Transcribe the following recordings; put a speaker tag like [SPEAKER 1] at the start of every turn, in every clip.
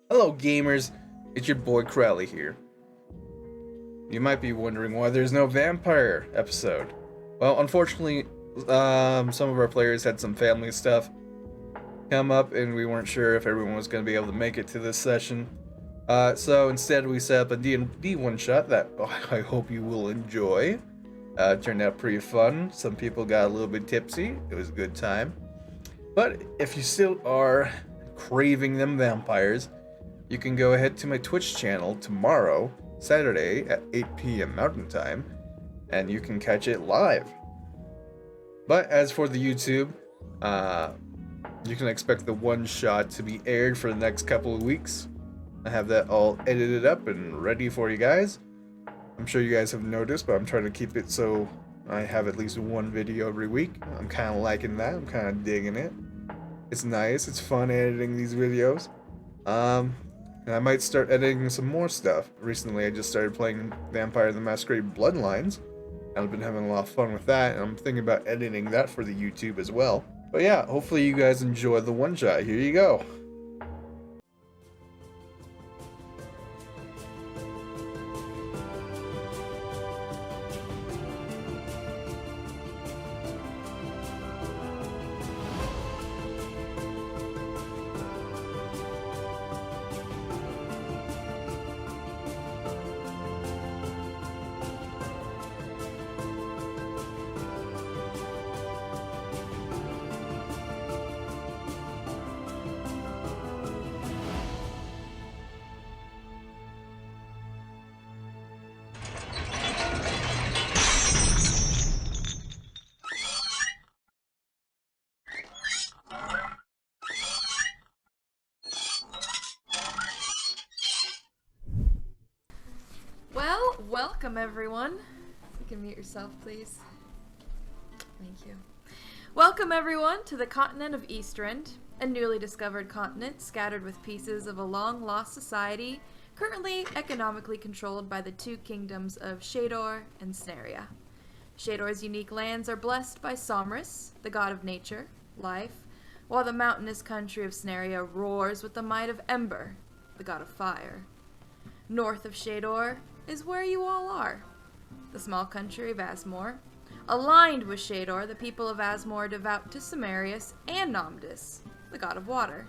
[SPEAKER 1] Hello, gamers. It's your boy Crowley here. You might be wondering why there's no vampire episode. Well, unfortunately, some of our players had some family stuff come up, and we weren't sure if everyone was going to be able to make it to this session. So instead, we set up a D&D one-shot that I hope you will enjoy. It turned out pretty fun. Some people got a little bit tipsy. It was a good time. But if you still are craving them vampires, you can go ahead to my Twitch channel tomorrow, Saturday at 8 p.m. Mountain Time, and you can catch it live. But as for the YouTube, you can expect the one shot to be aired for the next couple of weeks. I have that all edited up and ready for you guys. I'm sure you guys have noticed, but I'm trying to keep it so I have at least one video every week. I'm kind of liking that. I'm kind of digging it. It's nice. It's fun editing these videos. And I might start editing some more stuff. Recently, I just started playing Vampire the Masquerade Bloodlines, and I've been having a lot of fun with that, and I'm thinking about editing that for the YouTube as well. But yeah, hopefully you guys enjoy the one-shot. Here you go.
[SPEAKER 2] Well, welcome everyone. You can mute yourself, please. Thank you. Welcome everyone to the continent of Eastrand, a newly discovered continent scattered with pieces of a long-lost society, currently economically controlled by the two kingdoms of Shador and Snaria. Shador's unique lands are blessed by Somrus, the god of nature, life, while the mountainous country of Snaria roars with the might of Ember, the god of fire. North of Shador is where you all are, the small country of Asmore. Aligned with Shador, the people of Asmore are devout to Samarius and Nomdus, the god of water.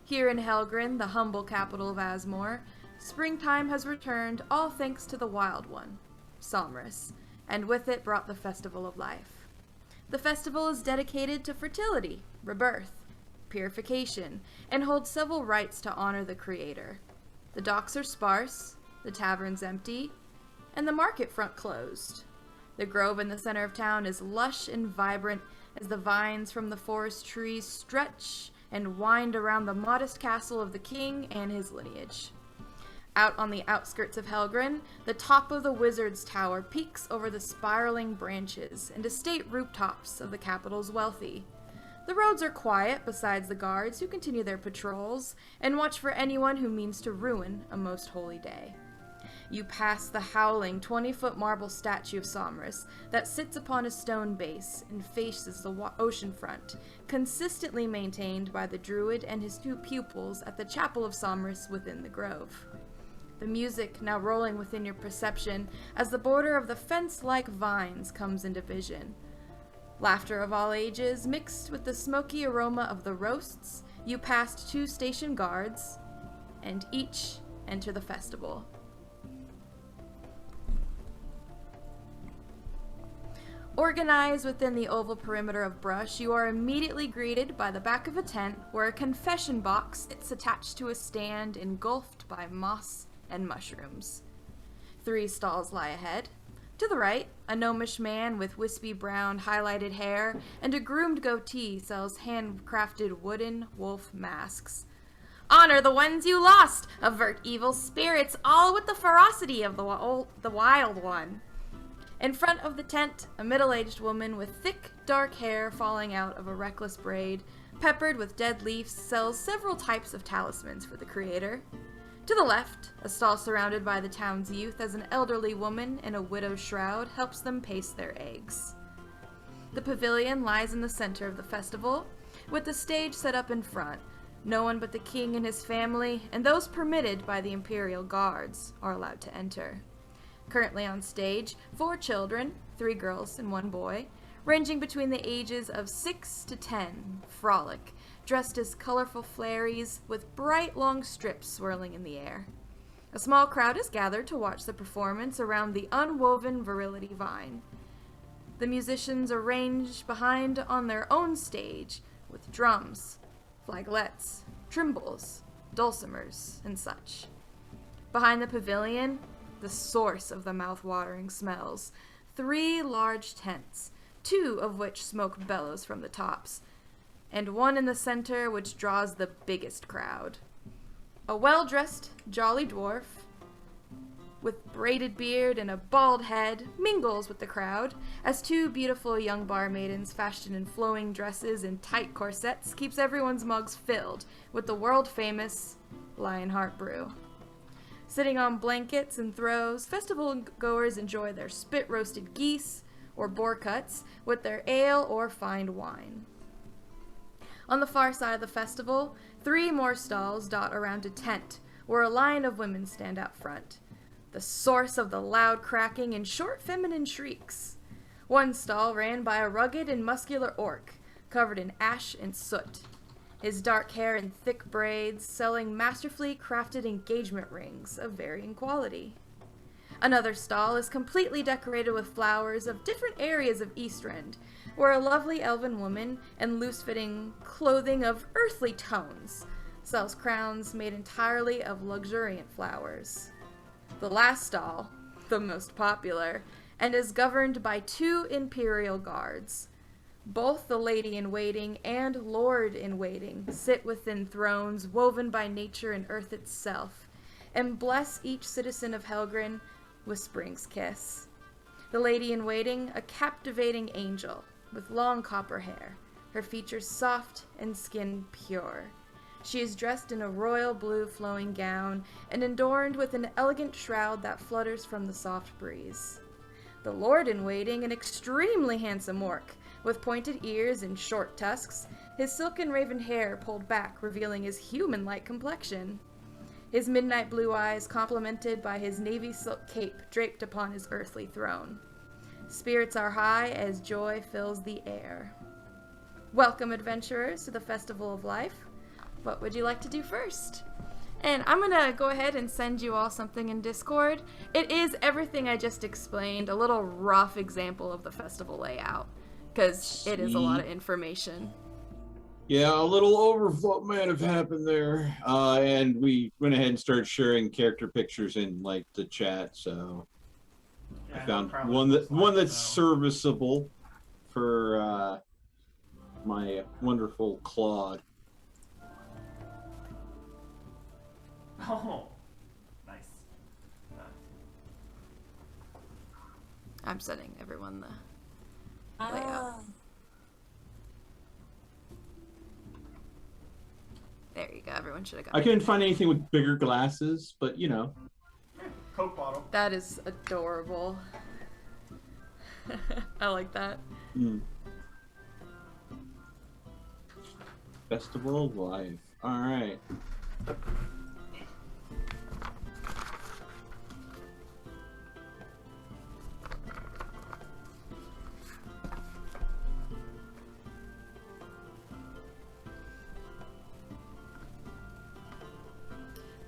[SPEAKER 2] Here in Helgrin, the humble capital of Asmore, springtime has returned, all thanks to the Wild One, Somrus, and with it brought the Festival of Life. The festival is dedicated to fertility, rebirth, purification, and holds several rites to honor the Creator. The docks are sparse, the taverns empty, and the market front closed. The grove in the center of town is lush and vibrant as the vines from the forest trees stretch and wind around the modest castle of the king and his lineage. Out on the outskirts of Helgrin, the top of the Wizard's Tower peeks over the spiraling branches and estate rooftops of the capital's wealthy. The roads are quiet besides the guards who continue their patrols and watch for anyone who means to ruin a most holy day. You pass the howling 20-foot marble statue of Somrus that sits upon a stone base and faces the ocean front, consistently maintained by the druid and his two pupils at the chapel of Somrus within the grove. The music now rolling within your perception as the border of the fence-like vines comes into vision. Laughter of all ages mixed with the smoky aroma of the roasts, you passed two station guards, and each enter the festival. Organized within the oval perimeter of brush, you are immediately greeted by the back of a tent where a confession box sits attached to a stand engulfed by moss and mushrooms. 3 stalls lie ahead. To the right, a gnomish man with wispy brown highlighted hair and a groomed goatee sells handcrafted wooden wolf masks. Honor the ones you lost, avert evil spirits, all with the ferocity of the Wild One. In front of the tent, a middle-aged woman with thick, dark hair falling out of a reckless braid, peppered with dead leaves, sells several types of talismans for the Creator. To the left, a stall surrounded by the town's youth as an elderly woman in a widow's shroud helps them pace their eggs. The pavilion lies in the center of the festival, with the stage set up in front, No one but the king and his family, and those permitted by the imperial guards, are allowed to enter. Currently on stage, 4 children, 3 girls and 1 boy, ranging between the ages of 6 to 10, frolic, dressed as colorful fairies with bright long strips swirling in the air. A small crowd is gathered to watch the performance around the unwoven virility vine. The musicians are ranged behind on their own stage with drums, flageolets, trombones, dulcimers, and such. Behind the pavilion, the source of the mouth-watering smells, 3 large tents, 2 of which smoke bellows from the tops, and one in the center which draws the biggest crowd. A well-dressed, jolly dwarf with braided beard and a bald head mingles with the crowd as 2 beautiful young barmaidens fashioned in flowing dresses and tight corsets keeps everyone's mugs filled with the world-famous Lionheart brew. Sitting on blankets and throws, festival goers enjoy their spit-roasted geese or boar cuts with their ale or fine wine. On the far side of the festival, 3 more stalls dot around a tent where a line of women stand out front, the source of the loud cracking and short feminine shrieks. One stall ran by a rugged and muscular orc, covered in ash and soot, his dark hair in thick braids, selling masterfully crafted engagement rings of varying quality. Another stall is completely decorated with flowers of different areas of Eastrend, where a lovely elven woman in loose-fitting clothing of earthly tones sells crowns made entirely of luxuriant flowers. The last stall, the most popular, and is governed by 2 imperial guards. Both the lady-in-waiting and lord-in-waiting sit within thrones woven by nature and earth itself, and bless each citizen of Helgren with Spring's kiss. The lady-in-waiting, a captivating angel, with long copper hair, her features soft and skin pure. She is dressed in a royal blue flowing gown and adorned with an elegant shroud that flutters from the soft breeze. The lord-in-waiting, an extremely handsome orc, with pointed ears and short tusks, his silken raven hair pulled back, revealing his human-like complexion. His midnight blue eyes complemented by his navy silk cape draped upon his earthly throne. Spirits are high as joy fills the air. Welcome, adventurers, to the Festival of Life. What would you like to do first? And I'm gonna go ahead and send you all something in Discord. It is everything I just explained, a little rough example of the festival layout, because it is a lot of information.
[SPEAKER 3] Yeah, a little overflow might have happened there, and we went ahead and started sharing character pictures in like the chat. So yeah, I found one that's serviceable for my wonderful Claude.
[SPEAKER 4] Oh, nice.
[SPEAKER 2] I'm sending everyone the layout. There you go. Everyone should have got it.
[SPEAKER 3] I couldn't find anything with bigger glasses, but you know.
[SPEAKER 4] Coke bottle.
[SPEAKER 2] That is adorable. I like that.
[SPEAKER 3] Mm. Festival of Life. All right.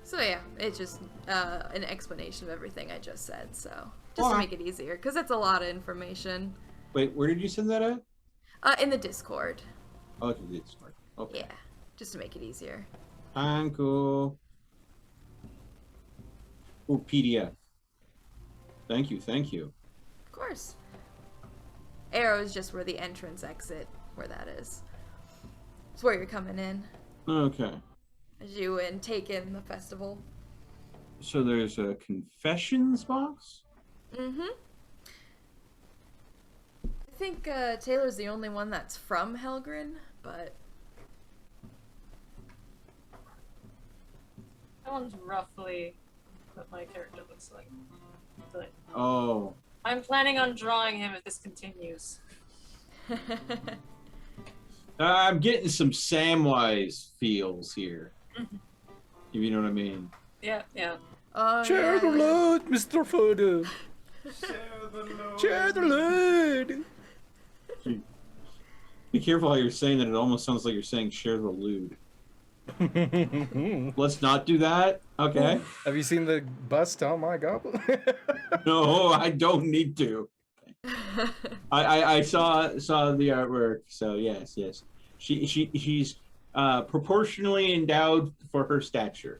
[SPEAKER 2] So yeah, it's just an explanation of everything I just said, so just to make it easier, because it's a lot of information.
[SPEAKER 3] Wait, where did you send that at?
[SPEAKER 2] In the Discord.
[SPEAKER 3] Oh, to the Discord. Okay.
[SPEAKER 2] Yeah, just to make it easier.
[SPEAKER 3] Cool. Oh, PDF. Thank you, thank you.
[SPEAKER 2] Of course. Arrow is just where the entrance exit, where that is. It's where you're coming in.
[SPEAKER 3] Okay.
[SPEAKER 2] As you take in the festival.
[SPEAKER 3] So there's a confessions box?
[SPEAKER 2] Mm-hmm. I think Taylor's the only one that's from Helgren, but...
[SPEAKER 5] That one's roughly what my character looks like. But
[SPEAKER 3] Oh.
[SPEAKER 5] I'm planning on drawing him if this continues.
[SPEAKER 3] I'm getting some Samwise feels here. If you know what I mean.
[SPEAKER 5] Yeah, yeah.
[SPEAKER 2] Oh,
[SPEAKER 1] Share the
[SPEAKER 2] yeah.
[SPEAKER 1] load, Mr. Frodo.
[SPEAKER 4] Share the load.
[SPEAKER 1] Share the load.
[SPEAKER 3] Be careful how you're saying that. It almost sounds like you're saying share the lewd. Let's not do that. Okay.
[SPEAKER 1] Have you seen the bust on my goblin?
[SPEAKER 3] No, I don't need to. I saw the artwork. So yes. She's proportionally endowed for her stature.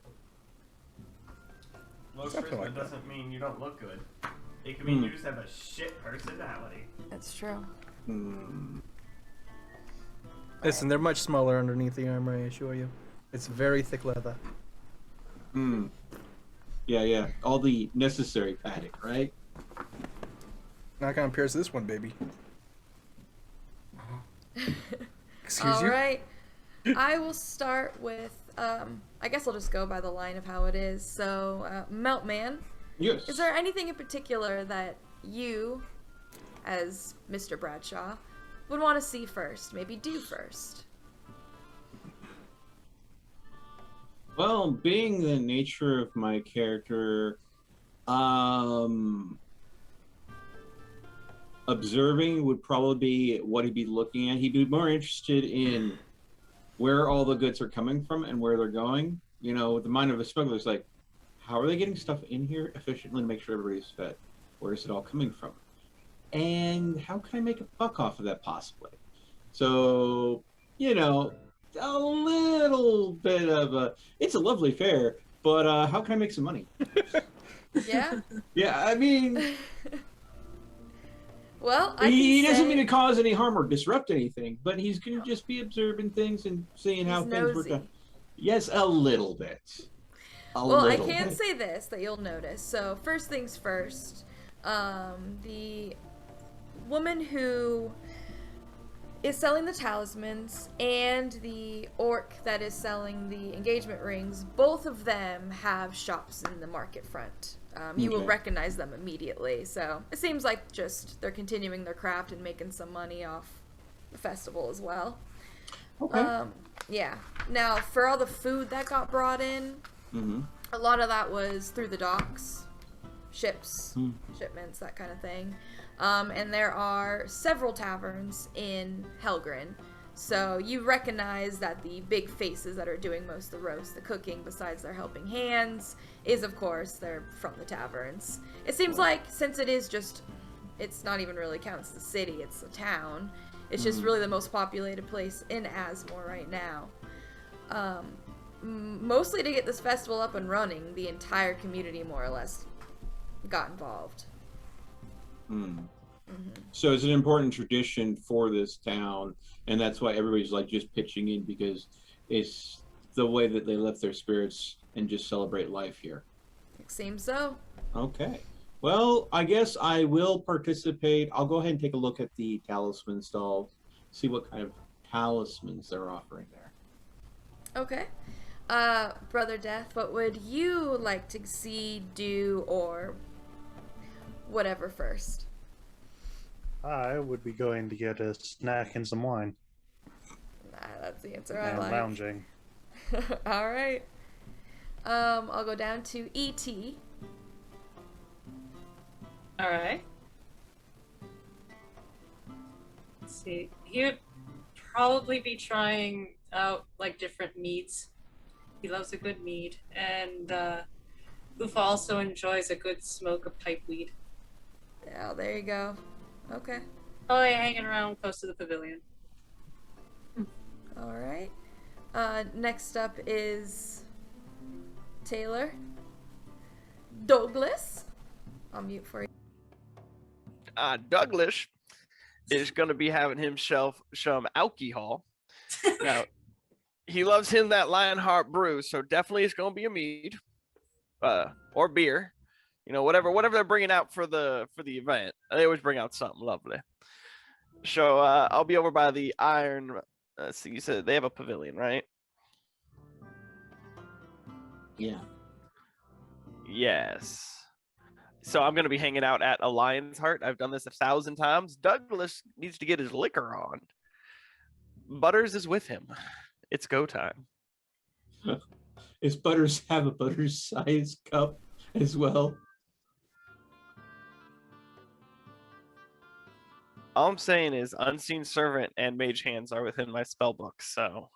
[SPEAKER 4] Low
[SPEAKER 1] Something
[SPEAKER 4] charisma
[SPEAKER 1] like that.
[SPEAKER 4] doesn't mean you don't look good. It can mean you just have a shit personality.
[SPEAKER 2] That's true.
[SPEAKER 3] Hmm.
[SPEAKER 1] Listen, they're much smaller underneath the armor, I assure you. It's very thick leather.
[SPEAKER 3] Hmm. Yeah. All the necessary padding, right?
[SPEAKER 1] Not gonna pierce this one, baby. Excuse
[SPEAKER 2] All
[SPEAKER 1] you?
[SPEAKER 2] right. I will start with, I guess I'll just go by the line of how it is. So, Meltman,
[SPEAKER 3] Yes.
[SPEAKER 2] is there anything in particular that you, as Mr. Bradshaw, would want to see first? Maybe do first?
[SPEAKER 3] Well, being the nature of my character, observing would probably be what he'd be looking at. He'd be more interested in where all the goods are coming from and where they're going. You know, with the mind of a smuggler, it's like, how are they getting stuff in here efficiently to make sure everybody's fed? Where is it all coming from? And how can I make a buck off of that possibly? So, you know, a little bit of a, it's a lovely fare, but how can I make some money?
[SPEAKER 2] Yeah?
[SPEAKER 3] Yeah, I mean,
[SPEAKER 2] Well, I
[SPEAKER 3] he
[SPEAKER 2] can
[SPEAKER 3] doesn't
[SPEAKER 2] say
[SPEAKER 3] mean to cause any harm or disrupt anything, but he's going to just be observing things and seeing how
[SPEAKER 2] he's
[SPEAKER 3] things work
[SPEAKER 2] nosy.
[SPEAKER 3] out. Yes, a little bit.
[SPEAKER 2] Well, I
[SPEAKER 3] little
[SPEAKER 2] can
[SPEAKER 3] bit.
[SPEAKER 2] say this that you'll notice. So, first things first, the woman who is selling the talismans and the orc that is selling the engagement rings, both of them have shops in the market front. You will
[SPEAKER 3] Okay.
[SPEAKER 2] recognize them immediately. So, it seems like just they're continuing their craft and making some money off the festival as well.
[SPEAKER 3] Okay.
[SPEAKER 2] Yeah. Now, for all the food that got brought in,
[SPEAKER 3] Mm-hmm.
[SPEAKER 2] a lot of that was through the docks, ships,
[SPEAKER 3] Hmm.
[SPEAKER 2] shipments, that kind of thing. And there are several taverns in Helgrin. So you recognize that the big faces that are doing most of the roast, the cooking, besides their helping hands, is of course they're from the taverns. It seems like since it is just, it's not even really counts the city, it's a town. It's just really the most populated place in Asmore right now. Mostly to get this festival up and running, the entire community more or less got involved.
[SPEAKER 3] Hmm. So it's an important tradition for this town, and that's why everybody's like just pitching in because it's the way that they lift their spirits and just celebrate life here.
[SPEAKER 2] It seems so.
[SPEAKER 3] Okay. Well, I guess I will participate. I'll go ahead and take a look at the talisman stalls, see what kind of talismans they're offering there.
[SPEAKER 2] Okay. Brother Death, what would you like to see, do, or whatever first?
[SPEAKER 6] I would be going to get a snack and some wine
[SPEAKER 2] That's the answer I
[SPEAKER 6] and
[SPEAKER 2] like.
[SPEAKER 6] lounging.
[SPEAKER 2] All right. I'll go down to E.T.
[SPEAKER 5] All right. Let's see. He would probably be trying out like different meads. He loves a good mead, and Ufa also enjoys a good smoke of pipe weed.
[SPEAKER 2] Yeah, there you go. Okay.
[SPEAKER 5] Probably hanging around close to the pavilion.
[SPEAKER 2] All right. Next up is Taylor. Douglas. I'll mute for you.
[SPEAKER 7] Douglas is going to be having himself some alcohol. Now, he loves him that Lionheart brew, so definitely it's going to be a mead, or beer, you know, whatever they're bringing out for the event. They always bring out something lovely. So I'll be over by the Iron. So you said they have a pavilion, right?
[SPEAKER 3] Yeah.
[SPEAKER 7] Yes. So I'm going to be hanging out at a Lion's Heart. I've done this 1,000 times. Douglas needs to get his liquor on. Butters is with him. It's go time.
[SPEAKER 3] Is Butters have a Butters sized cup as well?
[SPEAKER 7] All I'm saying is Unseen Servant and Mage Hands are within my spell book, so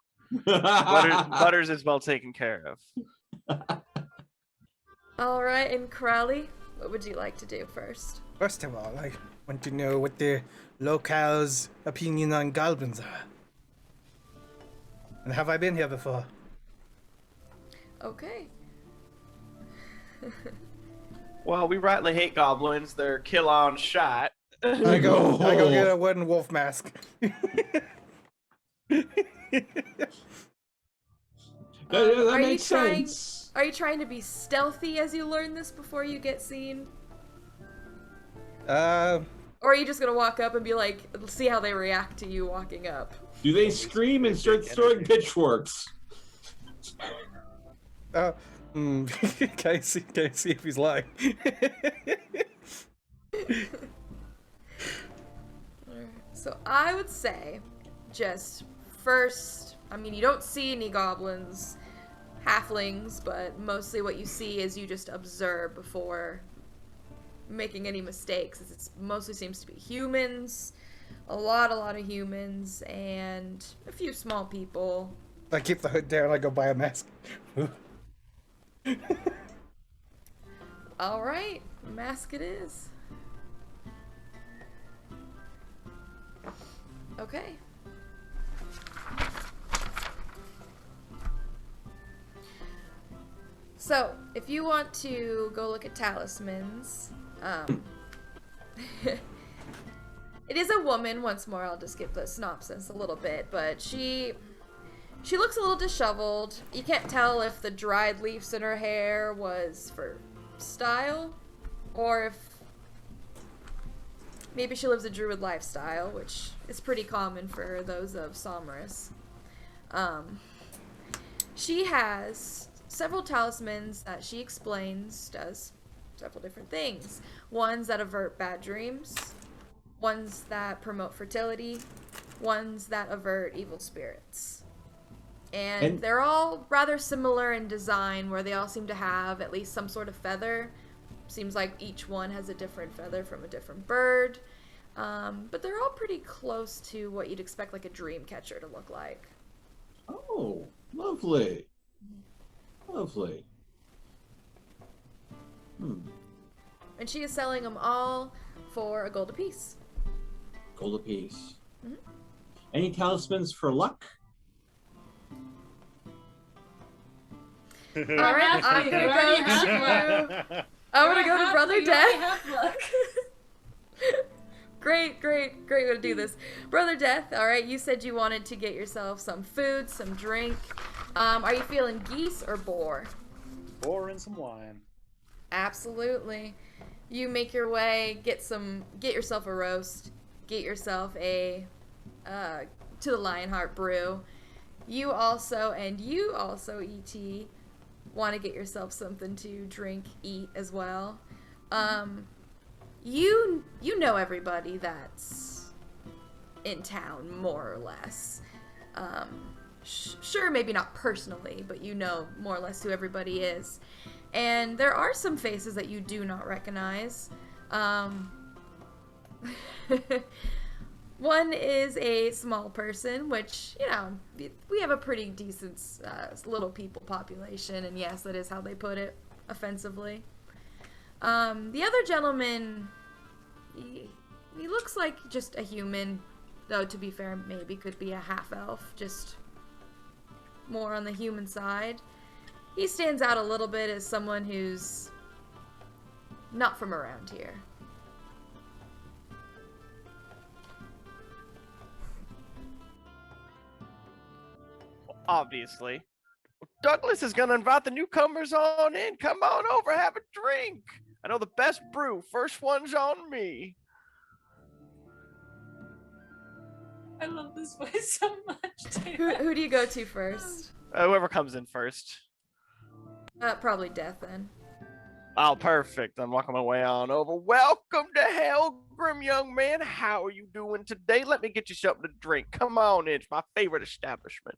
[SPEAKER 7] Butters is well taken care of.
[SPEAKER 2] All right, and Crowley, what would you like to do first?
[SPEAKER 8] First of all, I want to know what the locals' opinion on goblins are. And have I been here before?
[SPEAKER 2] Okay.
[SPEAKER 7] Well, we rightly hate goblins. They're kill on shot.
[SPEAKER 8] I go get a wooden wolf mask.
[SPEAKER 3] That makes sense.
[SPEAKER 2] Are you trying to be stealthy as you learn this before you get seen? Or are you just gonna walk up and be like, see how they react to you walking up?
[SPEAKER 3] Do they scream and start throwing pitchforks?
[SPEAKER 8] Can I see if he's lying?
[SPEAKER 2] So I would say, just first, I mean, you don't see any goblins, halflings, but mostly what you see is you just observe before making any mistakes. It mostly seems to be humans, a lot of humans, and a few small people.
[SPEAKER 8] I keep the hood down. I go buy a mask.
[SPEAKER 2] All right, mask it is. Okay. So, if you want to go look at talismans, it is a woman. Once more, I'll just skip the synopsis a little bit, but she looks a little disheveled. You can't tell if the dried leaves in her hair was for style, or if maybe she lives a druid lifestyle, which is pretty common for those of Somorous. She has several talismans that she explains does several different things. Ones that avert bad dreams, ones that promote fertility, ones that avert evil spirits. And they're all rather similar in design, where they all seem to have at least some sort of feather. Seems like each one has a different feather from a different bird. But they're all pretty close to what you'd expect like a dream catcher to look like.
[SPEAKER 3] Oh, lovely. Lovely.
[SPEAKER 2] And she is selling them all for a gold apiece.
[SPEAKER 3] Gold apiece.
[SPEAKER 2] Mhm.
[SPEAKER 3] Any talismans for luck?
[SPEAKER 2] All right, I'm gonna go to Brother Death. Great way to do this. Brother Death, all right, you said you wanted to get yourself some food, some drink. Are you feeling geese or boar?
[SPEAKER 6] Boar and some wine.
[SPEAKER 2] Absolutely. You make your way, get yourself a roast, get yourself a to the Lionheart brew. You also, E.T., want to get yourself something to drink, eat as well. You know everybody that's in town, more or less. Sure, maybe not personally, but you know more or less who everybody is. And there are some faces that you do not recognize. One is a small person, which, you know, we have a pretty decent little people population, and yes, that is how they put it, offensively. The other gentleman, he looks like just a human, though to be fair, maybe could be a half-elf, just more on the human side. He stands out a little bit as someone who's not from around here.
[SPEAKER 7] Obviously. Douglas is gonna invite the newcomers on in. Come on over, have a drink. I know the best brew. First one's on me.
[SPEAKER 5] I love this voice so much.
[SPEAKER 2] Who do you go to first?
[SPEAKER 7] Whoever comes in first.
[SPEAKER 2] Probably Death then.
[SPEAKER 7] Oh, perfect. I'm walking my way on over. Welcome to Helgrave Pilgrim, young man. How are you doing today? Let me get you something to drink. Come on in. It's my favorite establishment.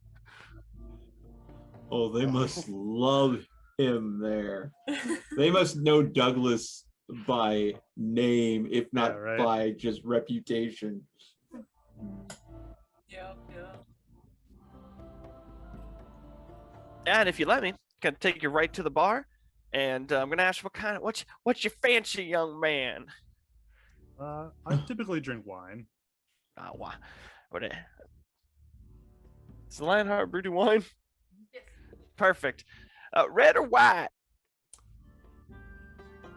[SPEAKER 3] Oh, they must love him there. They must know Douglas by name, if not
[SPEAKER 6] Yeah, right.
[SPEAKER 3] by just reputation.
[SPEAKER 5] Yeah, yeah.
[SPEAKER 7] And if you let me, can take you right to the bar. And I'm gonna ask what's your fancy, young man?
[SPEAKER 6] I typically drink wine.
[SPEAKER 7] Why? What? Is the Lionheart Broody wine?
[SPEAKER 2] Yes.
[SPEAKER 7] Perfect. Red or white?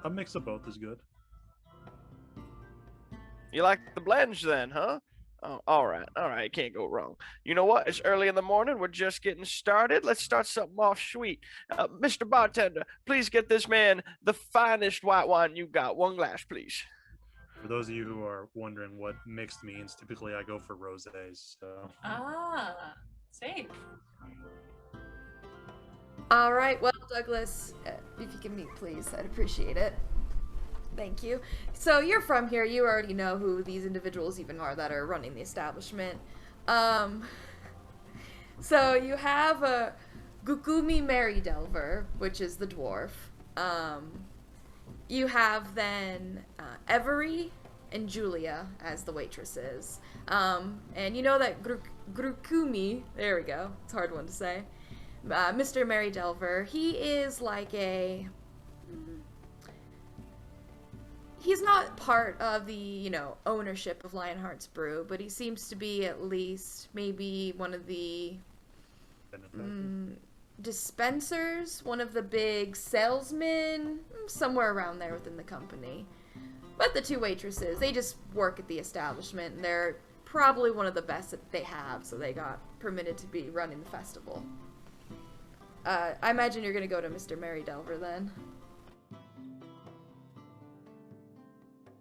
[SPEAKER 6] A mix of both is good.
[SPEAKER 7] You like the blends then, huh? Oh, all right, can't go wrong. You know what? It's early in the morning. We're just getting started. Let's start something off sweet. Mr. Bartender, please get this man the finest white wine you got. One glass, please.
[SPEAKER 6] For those of you who are wondering what mixed means, typically I go for rosés. So
[SPEAKER 5] Ah, same.
[SPEAKER 2] All right, well, Douglas, if you can meet, please, I'd appreciate it. Thank you. So you're from here. You already know who these individuals even are that are running the establishment. So you have a Gukumi Mary Delver, which is the dwarf. You have then Every and Julia as the waitresses. And you know that Gukumi, there we go, it's a hard one to say. Mr. Mary Delver, he is like he's not part of the, ownership of Lionheart's Brew, but he seems to be at least maybe one of the dispensers, one of the big salesmen, somewhere around there within the company. But the two waitresses, they just work at the establishment, and they're probably one of the best that they have, so they got permitted to be running the festival. I imagine you're gonna go to Mr. Mary Delver then.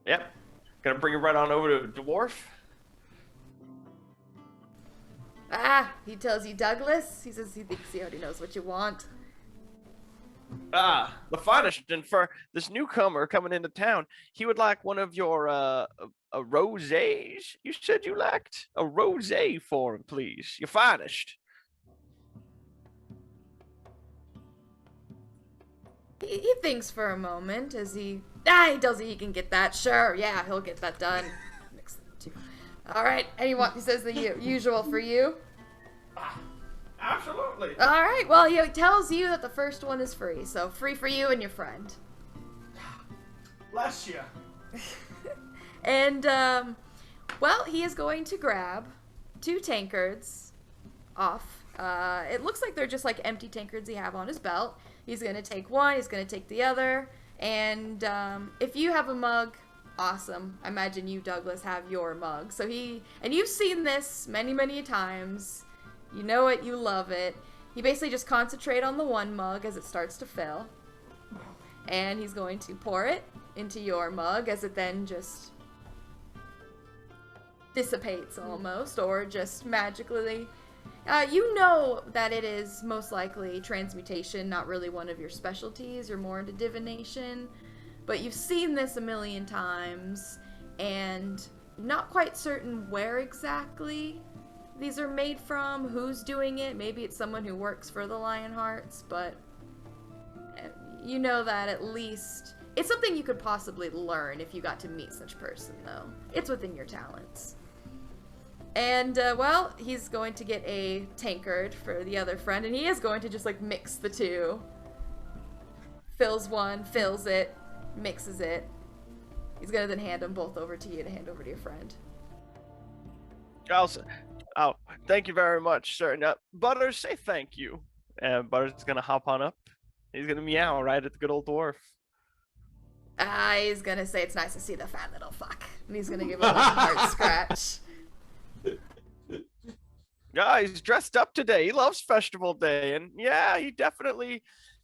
[SPEAKER 7] Yep. Gonna bring you right on over to Dwarf.
[SPEAKER 2] He tells you Douglas. He says he thinks he already knows what you want.
[SPEAKER 7] The finest. And for this newcomer coming into town, he would like one of your rosés. You said you liked a rosé for him, please. Your finest.
[SPEAKER 2] He thinks for a moment as he tells you he can get that. Sure, yeah, he'll get that done. Mix them too. All right, he says the usual for you.
[SPEAKER 7] Absolutely.
[SPEAKER 2] All right, well, he tells you that the first one is free, so free for you and your friend.
[SPEAKER 4] Bless you.
[SPEAKER 2] And, well, he is going to grab 2 tankards off. It looks like they're just like empty tankards he have on his belt. He's going to take one, he's going to take the other, and if you have a mug, awesome. I imagine you, Douglas, have your mug. So and you've seen this many, many times. You know it, you love it. He basically just concentrate on the one mug as it starts to fill, and he's going to pour it into your mug as it then just dissipates almost, or just magically. You know that it is most likely transmutation, not really one of your specialties. You're more into divination, but you've seen this a million times, and not quite certain where exactly these are made from, who's doing it. Maybe it's someone who works for the Lionhearts, but you know that at least it's something you could possibly learn if you got to meet such person, though. It's within your talents. And, well, he's going to get a tankard for the other friend, and he is going to just, like, mix the two. Fills one, fills it, mixes it. He's gonna then hand them both over to you to hand over to your friend.
[SPEAKER 7] Oh, thank you very much, sir. Now, Butters, say thank you. And Butters is gonna hop on up. He's gonna meow right at the good old dwarf.
[SPEAKER 2] He's gonna say it's nice to see the fat little fuck. And he's gonna give him like, a heart scratch.
[SPEAKER 7] Yeah, he's dressed up today. He loves Festival Day, and yeah, he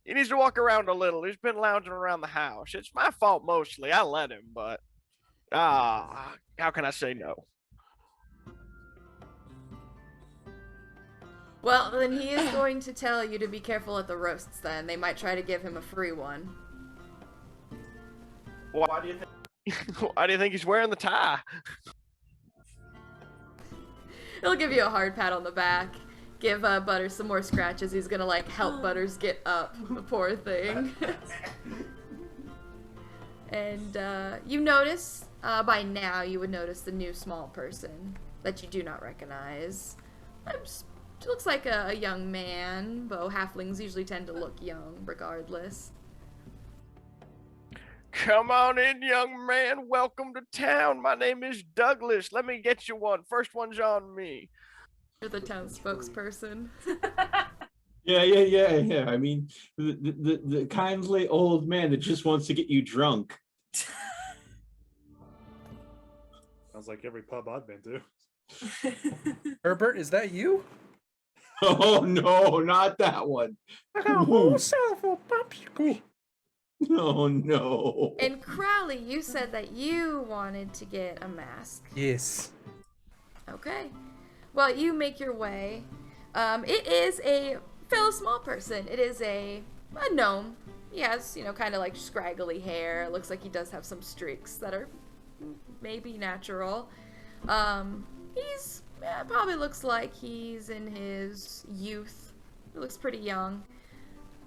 [SPEAKER 7] needs to walk around a little. He's been lounging around the house. It's my fault mostly. I let him, but how can I say no?
[SPEAKER 2] Well, then he is going to tell you to be careful at the roasts then. They might try to give him a free one.
[SPEAKER 7] Why do you think? Why do you think he's wearing the tie?
[SPEAKER 2] He'll give you a hard pat on the back. Give Butters some more scratches. He's gonna like help Butters get up. The poor thing. And you notice, by now you would notice the new small person that you do not recognize. Looks like a young man, though halflings usually tend to look young regardless.
[SPEAKER 7] Come on in, young man. Welcome to town. My name is Douglas. Let me get you one. First one's on me.
[SPEAKER 2] You're the town spokesperson.
[SPEAKER 3] Yeah. I mean, the kindly old man that just wants to get you drunk.
[SPEAKER 6] Sounds like every pub I've been to.
[SPEAKER 1] Herbert, is that you?
[SPEAKER 3] Oh no, not that one.
[SPEAKER 8] I got a whole cell for popsicle.
[SPEAKER 3] Oh no.
[SPEAKER 2] And Crowley, you said that you wanted to get a mask.
[SPEAKER 1] Yes.
[SPEAKER 2] Okay. Well, you make your way. It is a fellow small person. It is a gnome. He has, kind of like scraggly hair. Looks like he does have some streaks that are maybe natural. He's probably looks like he's in his youth. He looks pretty young.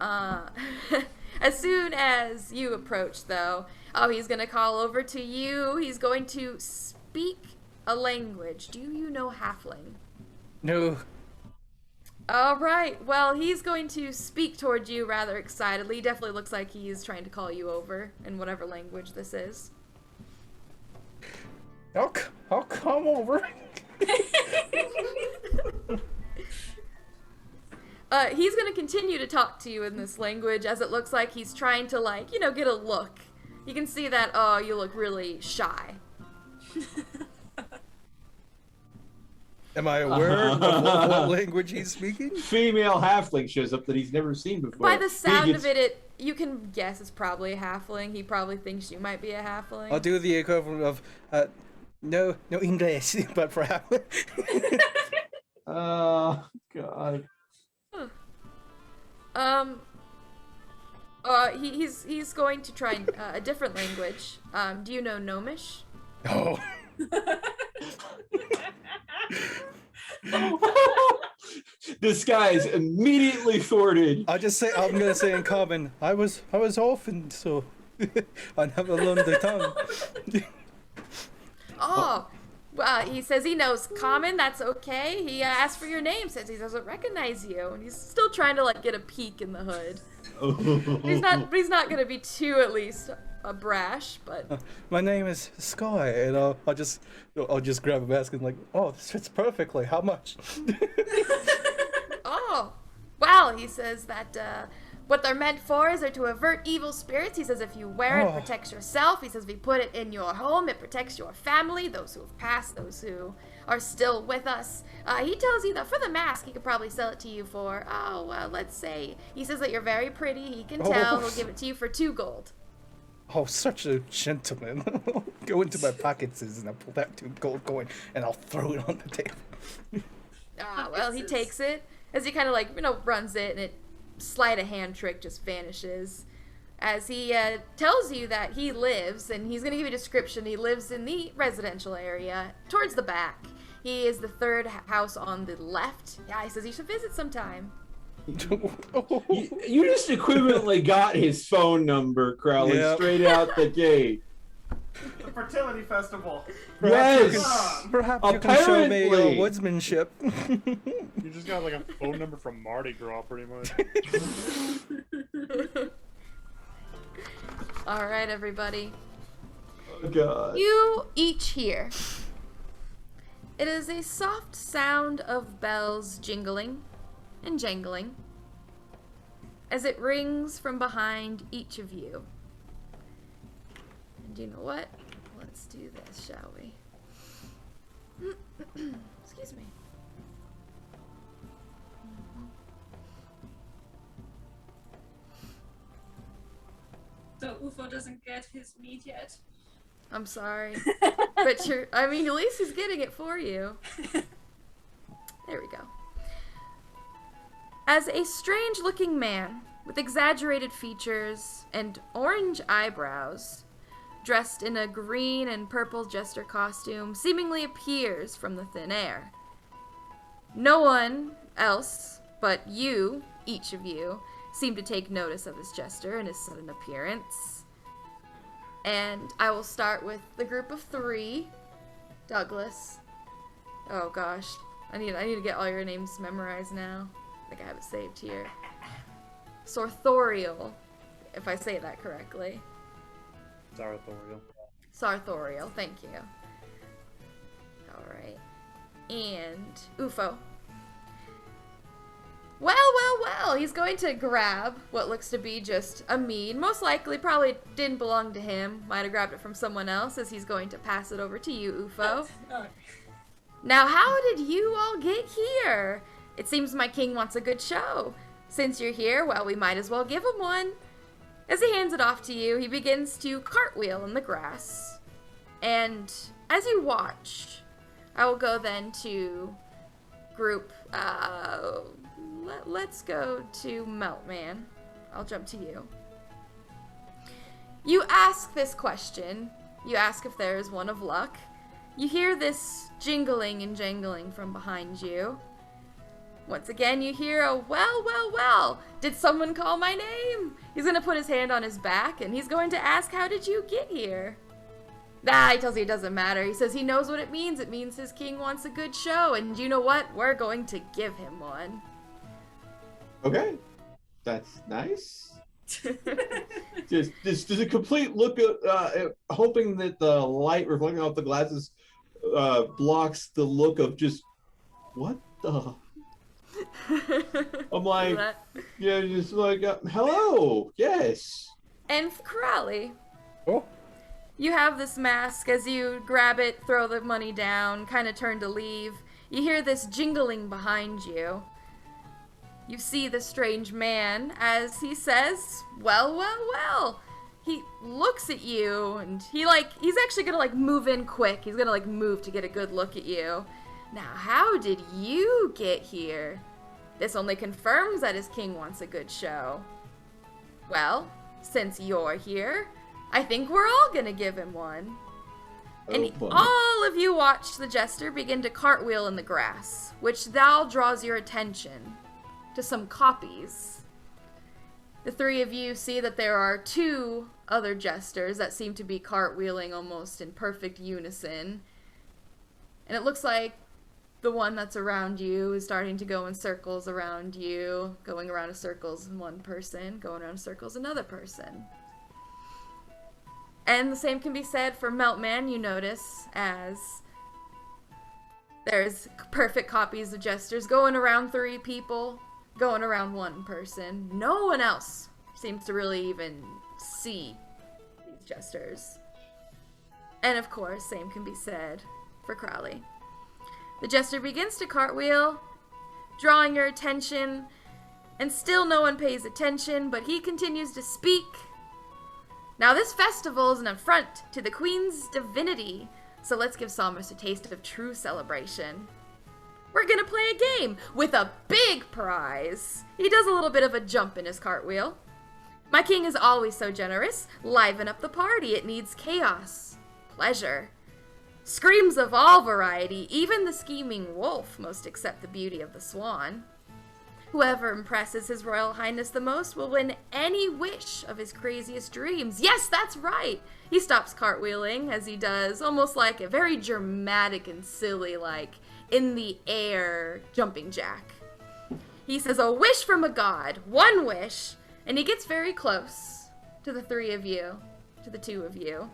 [SPEAKER 2] As soon as you approach, though, he's gonna call over to you. He's going to speak a language. Do you know Halfling?
[SPEAKER 1] No.
[SPEAKER 2] All right. Well, he's going to speak toward you rather excitedly. He definitely looks like he's trying to call you over in whatever language this is.
[SPEAKER 1] I'll come over.
[SPEAKER 2] He's going to continue to talk to you in this language as it looks like he's trying to, get a look. You can see that, you look really shy.
[SPEAKER 1] Am I aware of what language he's speaking?
[SPEAKER 3] Female halfling shows up that he's never seen before.
[SPEAKER 2] By the sound of it, you can guess it's probably a halfling. He probably thinks you might be a halfling.
[SPEAKER 1] I'll do the equivalent of, no English, but for halfling.
[SPEAKER 3] Oh, God.
[SPEAKER 2] He's going to try a different language. Do you know Gnomish?
[SPEAKER 1] Oh.
[SPEAKER 3] This guy is immediately thwarted.
[SPEAKER 1] I'm gonna say in common. I was orphaned, so I never learned the tongue.
[SPEAKER 2] Oh, well, he says he knows common. That's okay. He asked for your name, says he doesn't recognize you, and he's still trying to get a peek in the hood. He's not gonna be too, at least, brash, but
[SPEAKER 1] My name is Sky, and I'll just grab a mask and oh, this fits perfectly. How much?
[SPEAKER 2] oh, well, he says that what they're meant for is they're to avert evil spirits. He says if you wear it, it protects yourself. He says if you put it in your home, it protects your family, those who have passed, those who are still with us. He tells you that for the mask, he could probably sell it to you for, let's say, he says that you're very pretty. He can tell. He'll give it to you for 2 gold.
[SPEAKER 1] Oh, such a gentleman. Go into my pockets and I'll pull that 2 gold coin and I'll throw it on the table.
[SPEAKER 2] Well, he takes it as he kind of runs it, and it sleight of hand trick just vanishes. As he tells you that he lives, and he's going to give you a description. He lives in the residential area towards the back. He is the 3rd house on the left. Yeah, he says you should visit sometime.
[SPEAKER 3] You just equivalently got his phone number, Crowley, straight out the gate.
[SPEAKER 4] The fertility festival.
[SPEAKER 1] Perhaps you can show me your woodsmanship.
[SPEAKER 6] You just got a phone number from Mardi Gras, pretty much.
[SPEAKER 2] All right, everybody.
[SPEAKER 3] Oh, God.
[SPEAKER 2] You each hear. It is a soft sound of bells jingling and jangling as it rings from behind each of you. And you know what? Let's do this, shall we? Excuse me.
[SPEAKER 5] So UFO doesn't get his meat yet.
[SPEAKER 2] I'm sorry. But at least he's getting it for you. There we go. As a strange-looking man with exaggerated features and orange eyebrows dressed in a green and purple jester costume, seemingly appears from the thin air. No one else but you, each of you, seem to take notice of this jester and his sudden appearance. And I will start with the group of 3. Douglas. Oh gosh. I need to get all your names memorized now. I think I have it saved here. Sartorial, if I say that correctly.
[SPEAKER 6] Sartorial.
[SPEAKER 2] Sartorial, thank you. Alright. And Ufo. Well, he's going to grab what looks to be just a mead. Most likely, probably didn't belong to him. Might have grabbed it from someone else, as he's going to pass it over to you, Ufo. Now, how did you all get here? It seems my king wants a good show. Since you're here, well, we might as well give him one. As he hands it off to you, he begins to cartwheel in the grass. And as you watch, I will go then to group, let's go to Meltman. I'll jump to you. You ask this question. You ask if there is one of luck. You hear this jingling and jangling from behind you. Once again, you hear a well, did someone call my name? He's going to put his hand on his back, and he's going to ask, how did you get here? He tells you it doesn't matter. He says he knows what it means. It means his king wants a good show, and you know what? We're going to give him one.
[SPEAKER 3] Okay, that's nice. just a complete look at hoping that the light reflecting off the glasses blocks the look of just what the. I'm like, yeah, just like hello, yes.
[SPEAKER 2] And Crowley.
[SPEAKER 1] Oh.
[SPEAKER 2] You have this mask. As you grab it, throw the money down, kind of turn to leave. You hear this jingling behind you. You see the strange man as he says, well. He looks at you and he's actually gonna move in quick. He's gonna move to get a good look at you. Now, how did you get here? This only confirms that his king wants a good show. Well, since you're here, I think we're all gonna give him one. And all of you watch the jester begin to cartwheel in the grass, which now draws your attention to some copies. The 3 of you see that there are 2 other jesters that seem to be cartwheeling almost in perfect unison. And it looks like the one that's around you is starting to go in circles around you, going around in circles in one person, going around in circles another person. And the same can be said for Meltman, you notice, as there's perfect copies of jesters going around 3 people, going around 1 person. No one else seems to really even see these jesters. And of course, same can be said for Crowley. The jester begins to cartwheel, drawing your attention, and still no one pays attention, but he continues to speak. Now this festival is an affront to the Queen's divinity, so let's give Somers a taste of true celebration. We're gonna play a game with a big prize. He does a little bit of a jump in his cartwheel. My king is always so generous. Liven up the party. It needs chaos, pleasure, screams of all variety. Even the scheming wolf most accept the beauty of the swan. Whoever impresses His Royal Highness the most will win any wish of his craziest dreams. Yes, that's right. He stops cartwheeling as he does, almost like a very dramatic and silly, in the air jumping jack. He says, a wish from a god, 1 wish, and he gets very close to the 3 of you, to the 2 of you.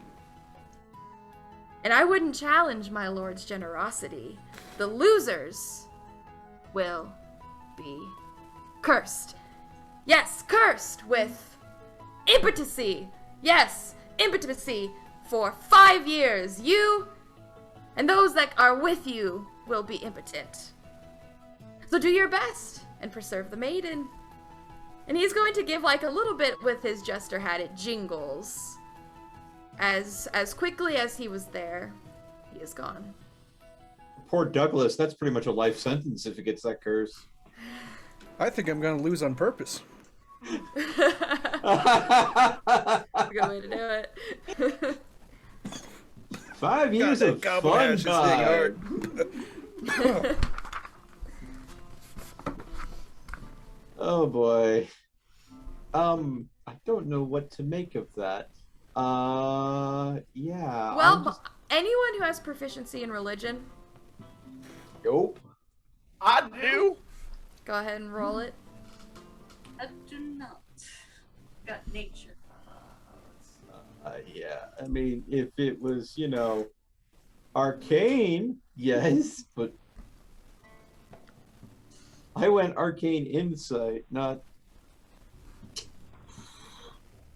[SPEAKER 2] And I wouldn't challenge my lord's generosity. The losers will be cursed. Yes, cursed with impotency. Yes, impotency for 5 years. You and those that are with you will be impotent. So do your best and preserve the maiden. And he's going to give a little bit with his jester hat. It jingles. As quickly as he was there, he is gone.
[SPEAKER 3] Poor Douglas, that's pretty much a life sentence if he gets that curse.
[SPEAKER 1] I think I'm gonna lose on purpose.
[SPEAKER 2] That's a good way to do it.
[SPEAKER 3] 5 years
[SPEAKER 1] God,
[SPEAKER 3] of
[SPEAKER 1] that goblin
[SPEAKER 3] fun
[SPEAKER 1] hash is hitting
[SPEAKER 3] time.
[SPEAKER 1] hard. Oh boy. I don't know what to make of that. Yeah.
[SPEAKER 2] Well,
[SPEAKER 1] I'm just...
[SPEAKER 2] anyone who has proficiency in religion,
[SPEAKER 1] Nope.
[SPEAKER 7] I do.
[SPEAKER 2] go ahead and roll it.
[SPEAKER 5] I do not. Got nature.
[SPEAKER 1] Yeah. I mean, if it was, arcane, yes, but I went arcane insight, not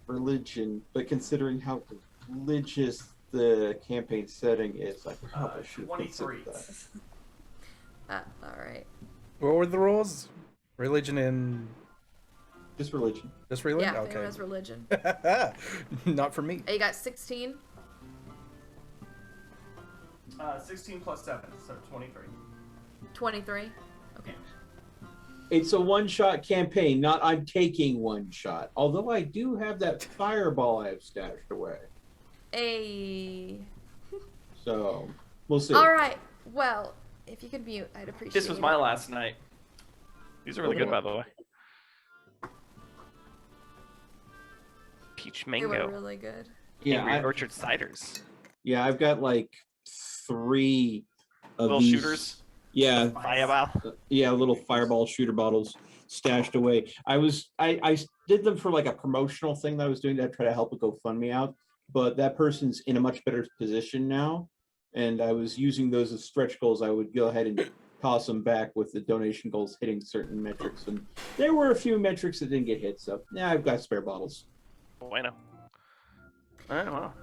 [SPEAKER 1] religion. But considering how religious the campaign setting is, I probably should have considered
[SPEAKER 4] 23.
[SPEAKER 1] that.
[SPEAKER 2] All right.
[SPEAKER 8] What were the rules? Religion and
[SPEAKER 1] Just religion.
[SPEAKER 8] just religion?
[SPEAKER 2] Yeah, Feyre
[SPEAKER 8] Okay.
[SPEAKER 2] has religion.
[SPEAKER 8] Not for me.
[SPEAKER 2] You got 16.
[SPEAKER 4] 16 plus 7, so 23.
[SPEAKER 2] 23. Okay.
[SPEAKER 1] It's a one-shot campaign, not I'm taking one shot. Although I do have that fireball I have stashed away.
[SPEAKER 2] A.
[SPEAKER 1] So, we'll see.
[SPEAKER 2] All right. Well, if you could mute, I'd appreciate it.
[SPEAKER 7] This was my last night. These are really good, by the way. Peach
[SPEAKER 2] They were
[SPEAKER 7] mango.
[SPEAKER 2] really good.
[SPEAKER 1] Yeah,
[SPEAKER 7] Angry
[SPEAKER 1] I-
[SPEAKER 7] Orchard ciders.
[SPEAKER 1] Yeah, I've got like 3 of
[SPEAKER 7] Little
[SPEAKER 1] these.
[SPEAKER 7] shooters.
[SPEAKER 1] Yeah,
[SPEAKER 7] Fireball.
[SPEAKER 1] yeah, little fireball shooter bottles stashed away. I did them for like a promotional thing that I was doing to try to help a GoFundMe out, but that person's in a much better position now, and I was using those as stretch goals. I would go ahead and toss them back with the donation goals hitting certain metrics, and there were a few metrics that didn't get hit. So yeah, I've got spare bottles.
[SPEAKER 7] Bueno. Alright, well.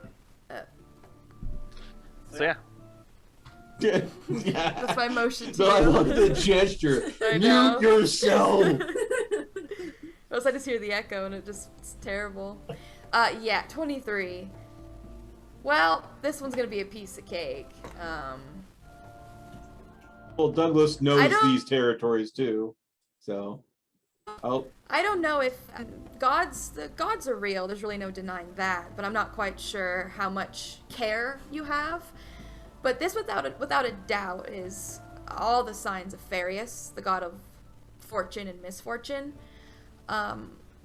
[SPEAKER 2] Uh.
[SPEAKER 7] So yeah.
[SPEAKER 1] Yeah.
[SPEAKER 2] That's my motion to
[SPEAKER 1] So I
[SPEAKER 2] you.
[SPEAKER 1] love the gesture.
[SPEAKER 2] I know.
[SPEAKER 1] Mute yourself.
[SPEAKER 2] I just hear the echo and it's terrible. Yeah, 23. Well, this one's gonna be a piece of cake.
[SPEAKER 1] Well, Douglas
[SPEAKER 2] I
[SPEAKER 1] knows
[SPEAKER 2] don't-
[SPEAKER 1] these territories too, so. Oh,
[SPEAKER 2] I don't know if the gods are real. There's really no denying that, but I'm not quite sure how much care you have. But this, without a doubt, is all the signs of Farius, the god of fortune and misfortune.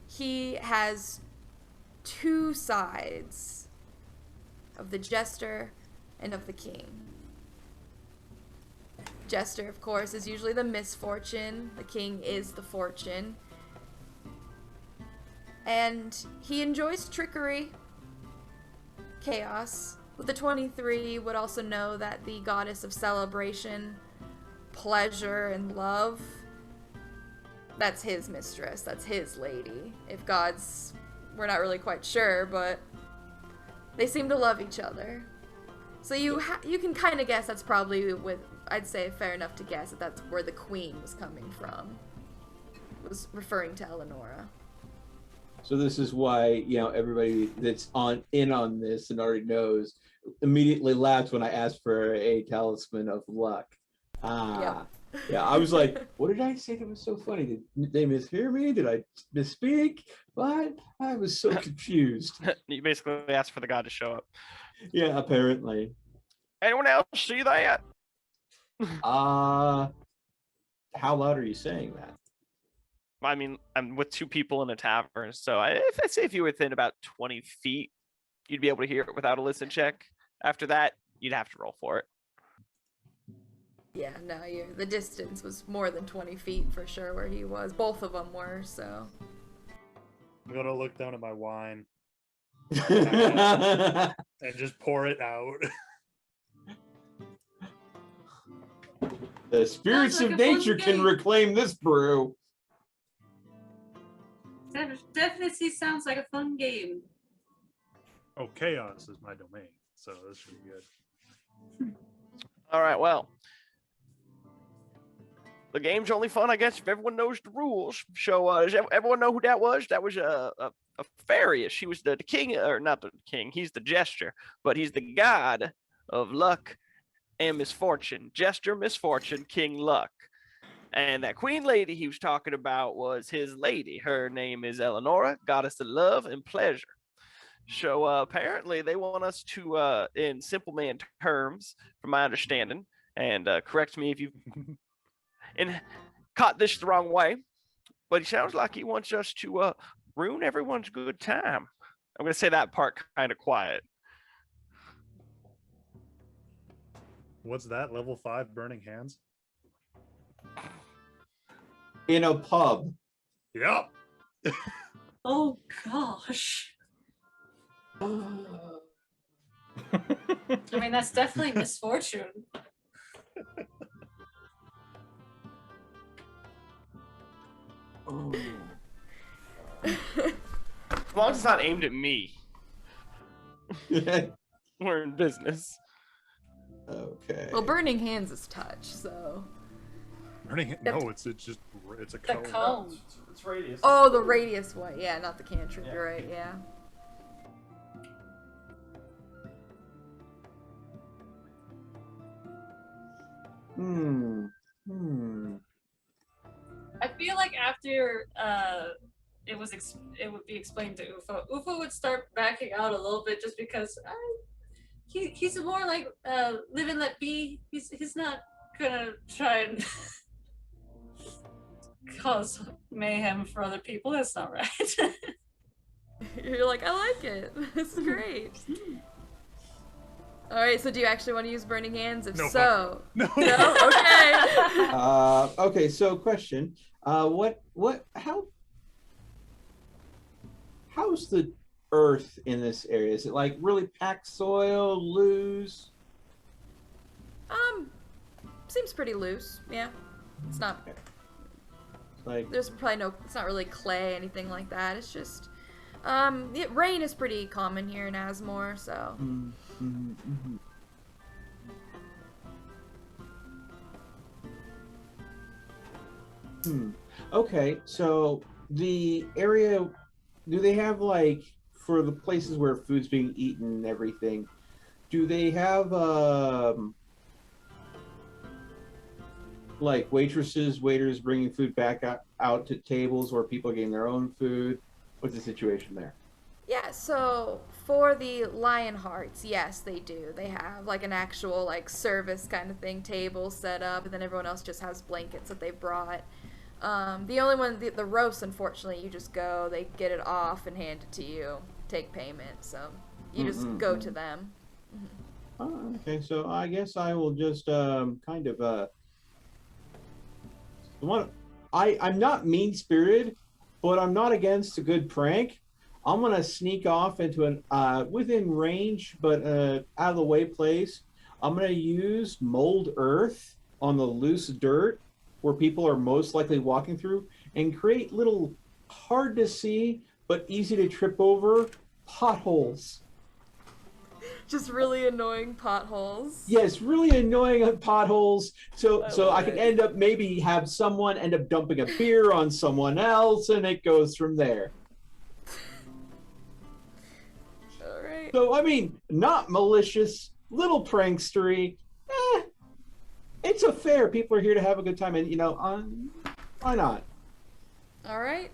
[SPEAKER 2] He has 2 sides of the jester and of the king. Jester, of course, is usually the misfortune. The king is the fortune. And he enjoys trickery, chaos. With the 23, would also know that the goddess of celebration, pleasure, and love, that's his mistress, that's his lady. If gods, we're not really quite sure, but they seem to love each other. So you can kind of guess that's probably I'd say fair enough to guess that that's where the queen was coming from. Was referring to Eleonora.
[SPEAKER 1] so this is why, everybody that's in on this and already knows immediately laughs when I asked for a talisman of luck. Yeah, I was like, what did I say that was so funny? Did they mishear me? Did I misspeak? What? I was so confused.
[SPEAKER 7] You basically asked for the god to show up.
[SPEAKER 1] Yeah, apparently.
[SPEAKER 7] Anyone else see that?
[SPEAKER 1] How loud are you saying that?
[SPEAKER 7] I mean, I'm with 2 people in a tavern, so I'd say if you're within about 20 feet, you'd be able to hear it without a listen check. After that, you'd have to roll for it.
[SPEAKER 2] Yeah, no, the distance was more than 20 feet for sure where he was. Both of them were, so.
[SPEAKER 6] I'm gonna look down at my wine
[SPEAKER 1] Yeah,
[SPEAKER 6] and just pour it out.
[SPEAKER 1] the spirits
[SPEAKER 5] Sounds
[SPEAKER 1] of
[SPEAKER 5] like a fun
[SPEAKER 1] nature can
[SPEAKER 5] game.
[SPEAKER 1] reclaim this brew.
[SPEAKER 5] Definitely sounds like a fun game.
[SPEAKER 6] Oh, chaos is my domain, so this should be good.
[SPEAKER 7] All right, well. The game's only fun, I guess, if everyone knows the rules. So, does everyone know who that was? That was a Farius. He was the king, or not the king, he's the jester, but he's the god of luck and misfortune. Jester, misfortune, king, luck. And that queen lady he was talking about was his lady. Her name is Eleonora, goddess of love and pleasure. So apparently they want us to, in simple man terms, from my understanding, and correct me if you and caught this the wrong way, but he sounds like he wants us to ruin everyone's good time. I'm gonna say that part kind of quiet.
[SPEAKER 6] What's that? Level 5 burning hands?
[SPEAKER 3] In a pub.
[SPEAKER 6] Yep.
[SPEAKER 5] Oh gosh. I mean, that's definitely misfortune.
[SPEAKER 3] Oh.
[SPEAKER 7] As long as it's not aimed at me, we're in business.
[SPEAKER 3] Okay.
[SPEAKER 2] Well, burning hands is touch, so.
[SPEAKER 6] Burning hand? No, it's a
[SPEAKER 5] The
[SPEAKER 6] cone.
[SPEAKER 5] cone.
[SPEAKER 4] It's radius.
[SPEAKER 2] Oh, the radius one. Yeah, not the cantrip. You're right. Yeah.
[SPEAKER 5] I feel like after it would be explained to Ufo, Ufo would start backing out a little bit just because he's more like live and let be. He's not gonna try and cause mayhem for other people. That's not right.
[SPEAKER 2] You're like, I like it. This is great. All right. So, do you actually want to use burning hands? If
[SPEAKER 6] No,
[SPEAKER 2] so,
[SPEAKER 6] No.
[SPEAKER 2] no. Okay.
[SPEAKER 3] Okay, so question. How's the earth in this area? Is it like really packed soil, loose?
[SPEAKER 2] Seems pretty loose. Yeah. It's not.
[SPEAKER 3] Like
[SPEAKER 2] There's probably no. It's not really clay, anything like that. It's just. Rain is pretty common here in Asmore, so.
[SPEAKER 3] Okay, so the area, do they have like for the places where food's being eaten and everything? Do they have like waitresses, waiters bringing food back out to tables, or people getting their own food? What's the situation there?
[SPEAKER 2] Yeah, so for the Lionhearts, yes, they do. They have like an actual like service kind of thing, table set up, and then everyone else just has blankets that they brought. The only one, the roast, unfortunately, you just go, they get it off and hand it to you, take payment, so you just go to them.
[SPEAKER 3] Oh, okay, so I guess I will just kind of I'm not mean-spirited, but I'm not against a good prank. I'm gonna sneak off into an within range but out of the way place. I'm gonna use mold earth on the loose dirt where people are most likely walking through, and create little hard to see but easy to trip over potholes.
[SPEAKER 2] Just really annoying potholes.
[SPEAKER 3] Yes, really annoying potholes. So I
[SPEAKER 2] love
[SPEAKER 3] can
[SPEAKER 2] it.
[SPEAKER 3] end up maybe have someone end up dumping a beer on someone else, and it goes from there.
[SPEAKER 2] Alright.
[SPEAKER 3] So I mean, not malicious, little prankstery. It's a fair. People are here to have a good time, and why not?
[SPEAKER 2] Alright.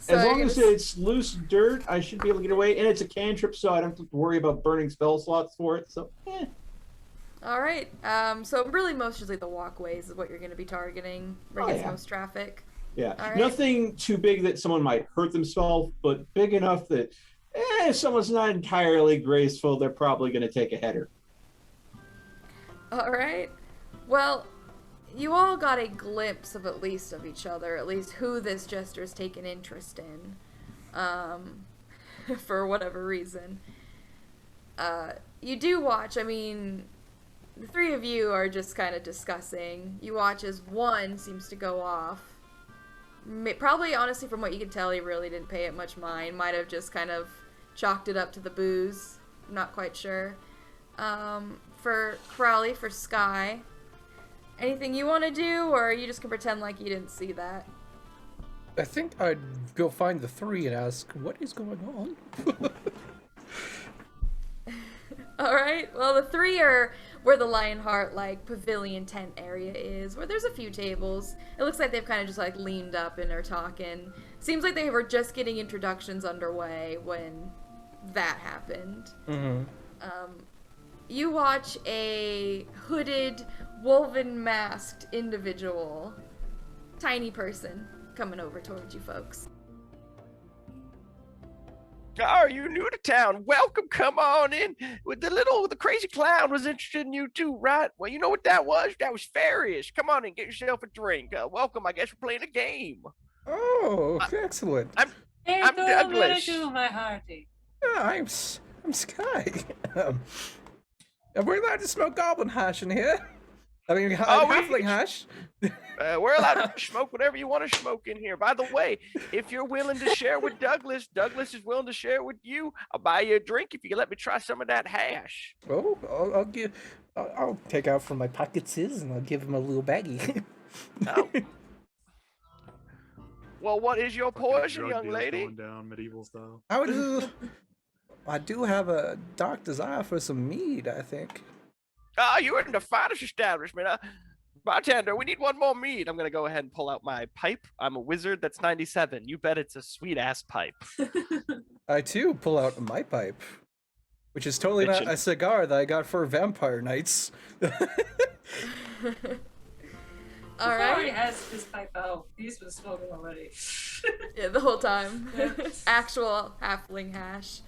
[SPEAKER 3] As long as it's loose dirt, I should be able to get away, and it's a cantrip, so I don't have to worry about burning spell slots for it. So,
[SPEAKER 2] Alright, so really mostly the walkways is what you're going to be targeting, where it gets most traffic.
[SPEAKER 3] yeah,
[SPEAKER 2] All right.
[SPEAKER 3] nothing too big that someone might hurt themselves, but big enough that if someone's not entirely graceful, they're probably going to take a header.
[SPEAKER 2] Alright. Well, you all got a glimpse of at least each other, at least who this jester's taken interest in, for whatever reason. You do watch, I mean, the three of you are just kind of discussing. You watch as one seems to go off. Probably, honestly, from what you can tell, he really didn't pay it much mind. Might have just kind of chalked it up to the booze. I'm not quite sure. For Crowley, for Sky, anything you want to do, or you just can pretend like you didn't see that?
[SPEAKER 8] I think I'd go find the three and ask, what is going on?
[SPEAKER 2] Alright, well, the three are where the Lionheart, like, pavilion tent area is, where there's a few tables. It looks like they've kind of just, like, leaned up and are talking. Seems like they were just getting introductions underway when that happened.
[SPEAKER 1] Mm-hmm.
[SPEAKER 2] You watch a hooded, woven masked individual, tiny person, coming over towards you folks.
[SPEAKER 7] Are you new to town? Welcome, come on in. With the crazy clown was interested in you too, right? Well, you know what that was? That was Farish. Come on in, get yourself a drink. Welcome, I guess we're playing a game.
[SPEAKER 1] Oh, excellent.
[SPEAKER 7] I'm Douglas.
[SPEAKER 5] My hearty.
[SPEAKER 1] I'm Sky. We're allowed to smoke goblin hash in here. I mean, halfling hash.
[SPEAKER 7] We're allowed to smoke whatever you want to smoke in here. By the way, if you're willing to share with Douglas, Douglas is willing to share with you. I'll buy you a drink if you can let me try some of that hash.
[SPEAKER 1] Oh, I'll take out from my pockets and I'll give him a little baggie.
[SPEAKER 7] Oh. Well, what is your portion,
[SPEAKER 6] Drug
[SPEAKER 7] young
[SPEAKER 6] deals
[SPEAKER 7] lady?
[SPEAKER 6] Going down medieval style.
[SPEAKER 1] I do have a dark desire for some mead, I think.
[SPEAKER 7] Ah, you're in the finest establishment. Bartender, we need one more mead. I'm going to go ahead and pull out my pipe. I'm a wizard that's 97. You bet it's a sweet-ass pipe.
[SPEAKER 1] I too pull out my pipe, which is totally not a cigar that I got for vampire nights.
[SPEAKER 2] All right.
[SPEAKER 5] He has his pipe out. He's been smoking already.
[SPEAKER 2] Yeah, the whole time. Actual halfling hash.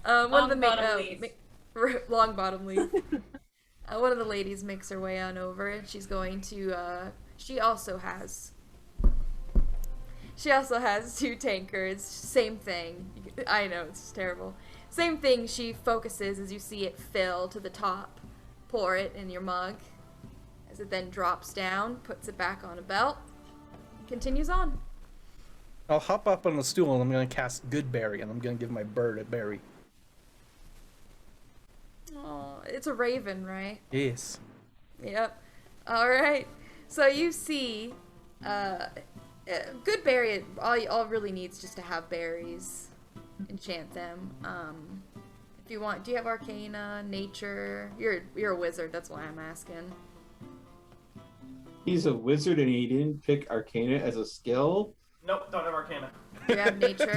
[SPEAKER 5] Long bottom leaf.
[SPEAKER 2] Long bottom leaf. One of the ladies makes her way on over, and she's going to. She also has 2 tankards. Same thing. I know, it's terrible. Same thing. She focuses as you see it fill to the top. Pour it in your mug. As it then drops down, puts it back on a belt, continues on.
[SPEAKER 1] I'll hop up on the stool and I'm going to cast Good Berry, and I'm going to give my bird a berry.
[SPEAKER 2] Oh, it's a raven, right?
[SPEAKER 1] Yes.
[SPEAKER 2] Yep. All right. So you see, good berry. All it really needs just to have berries. Enchant them. If you want, do you have Arcana, Nature? You're a wizard. That's why I'm asking.
[SPEAKER 3] He's a wizard and he didn't pick Arcana as a skill?
[SPEAKER 4] Nope, don't have Arcana.
[SPEAKER 2] You have Nature.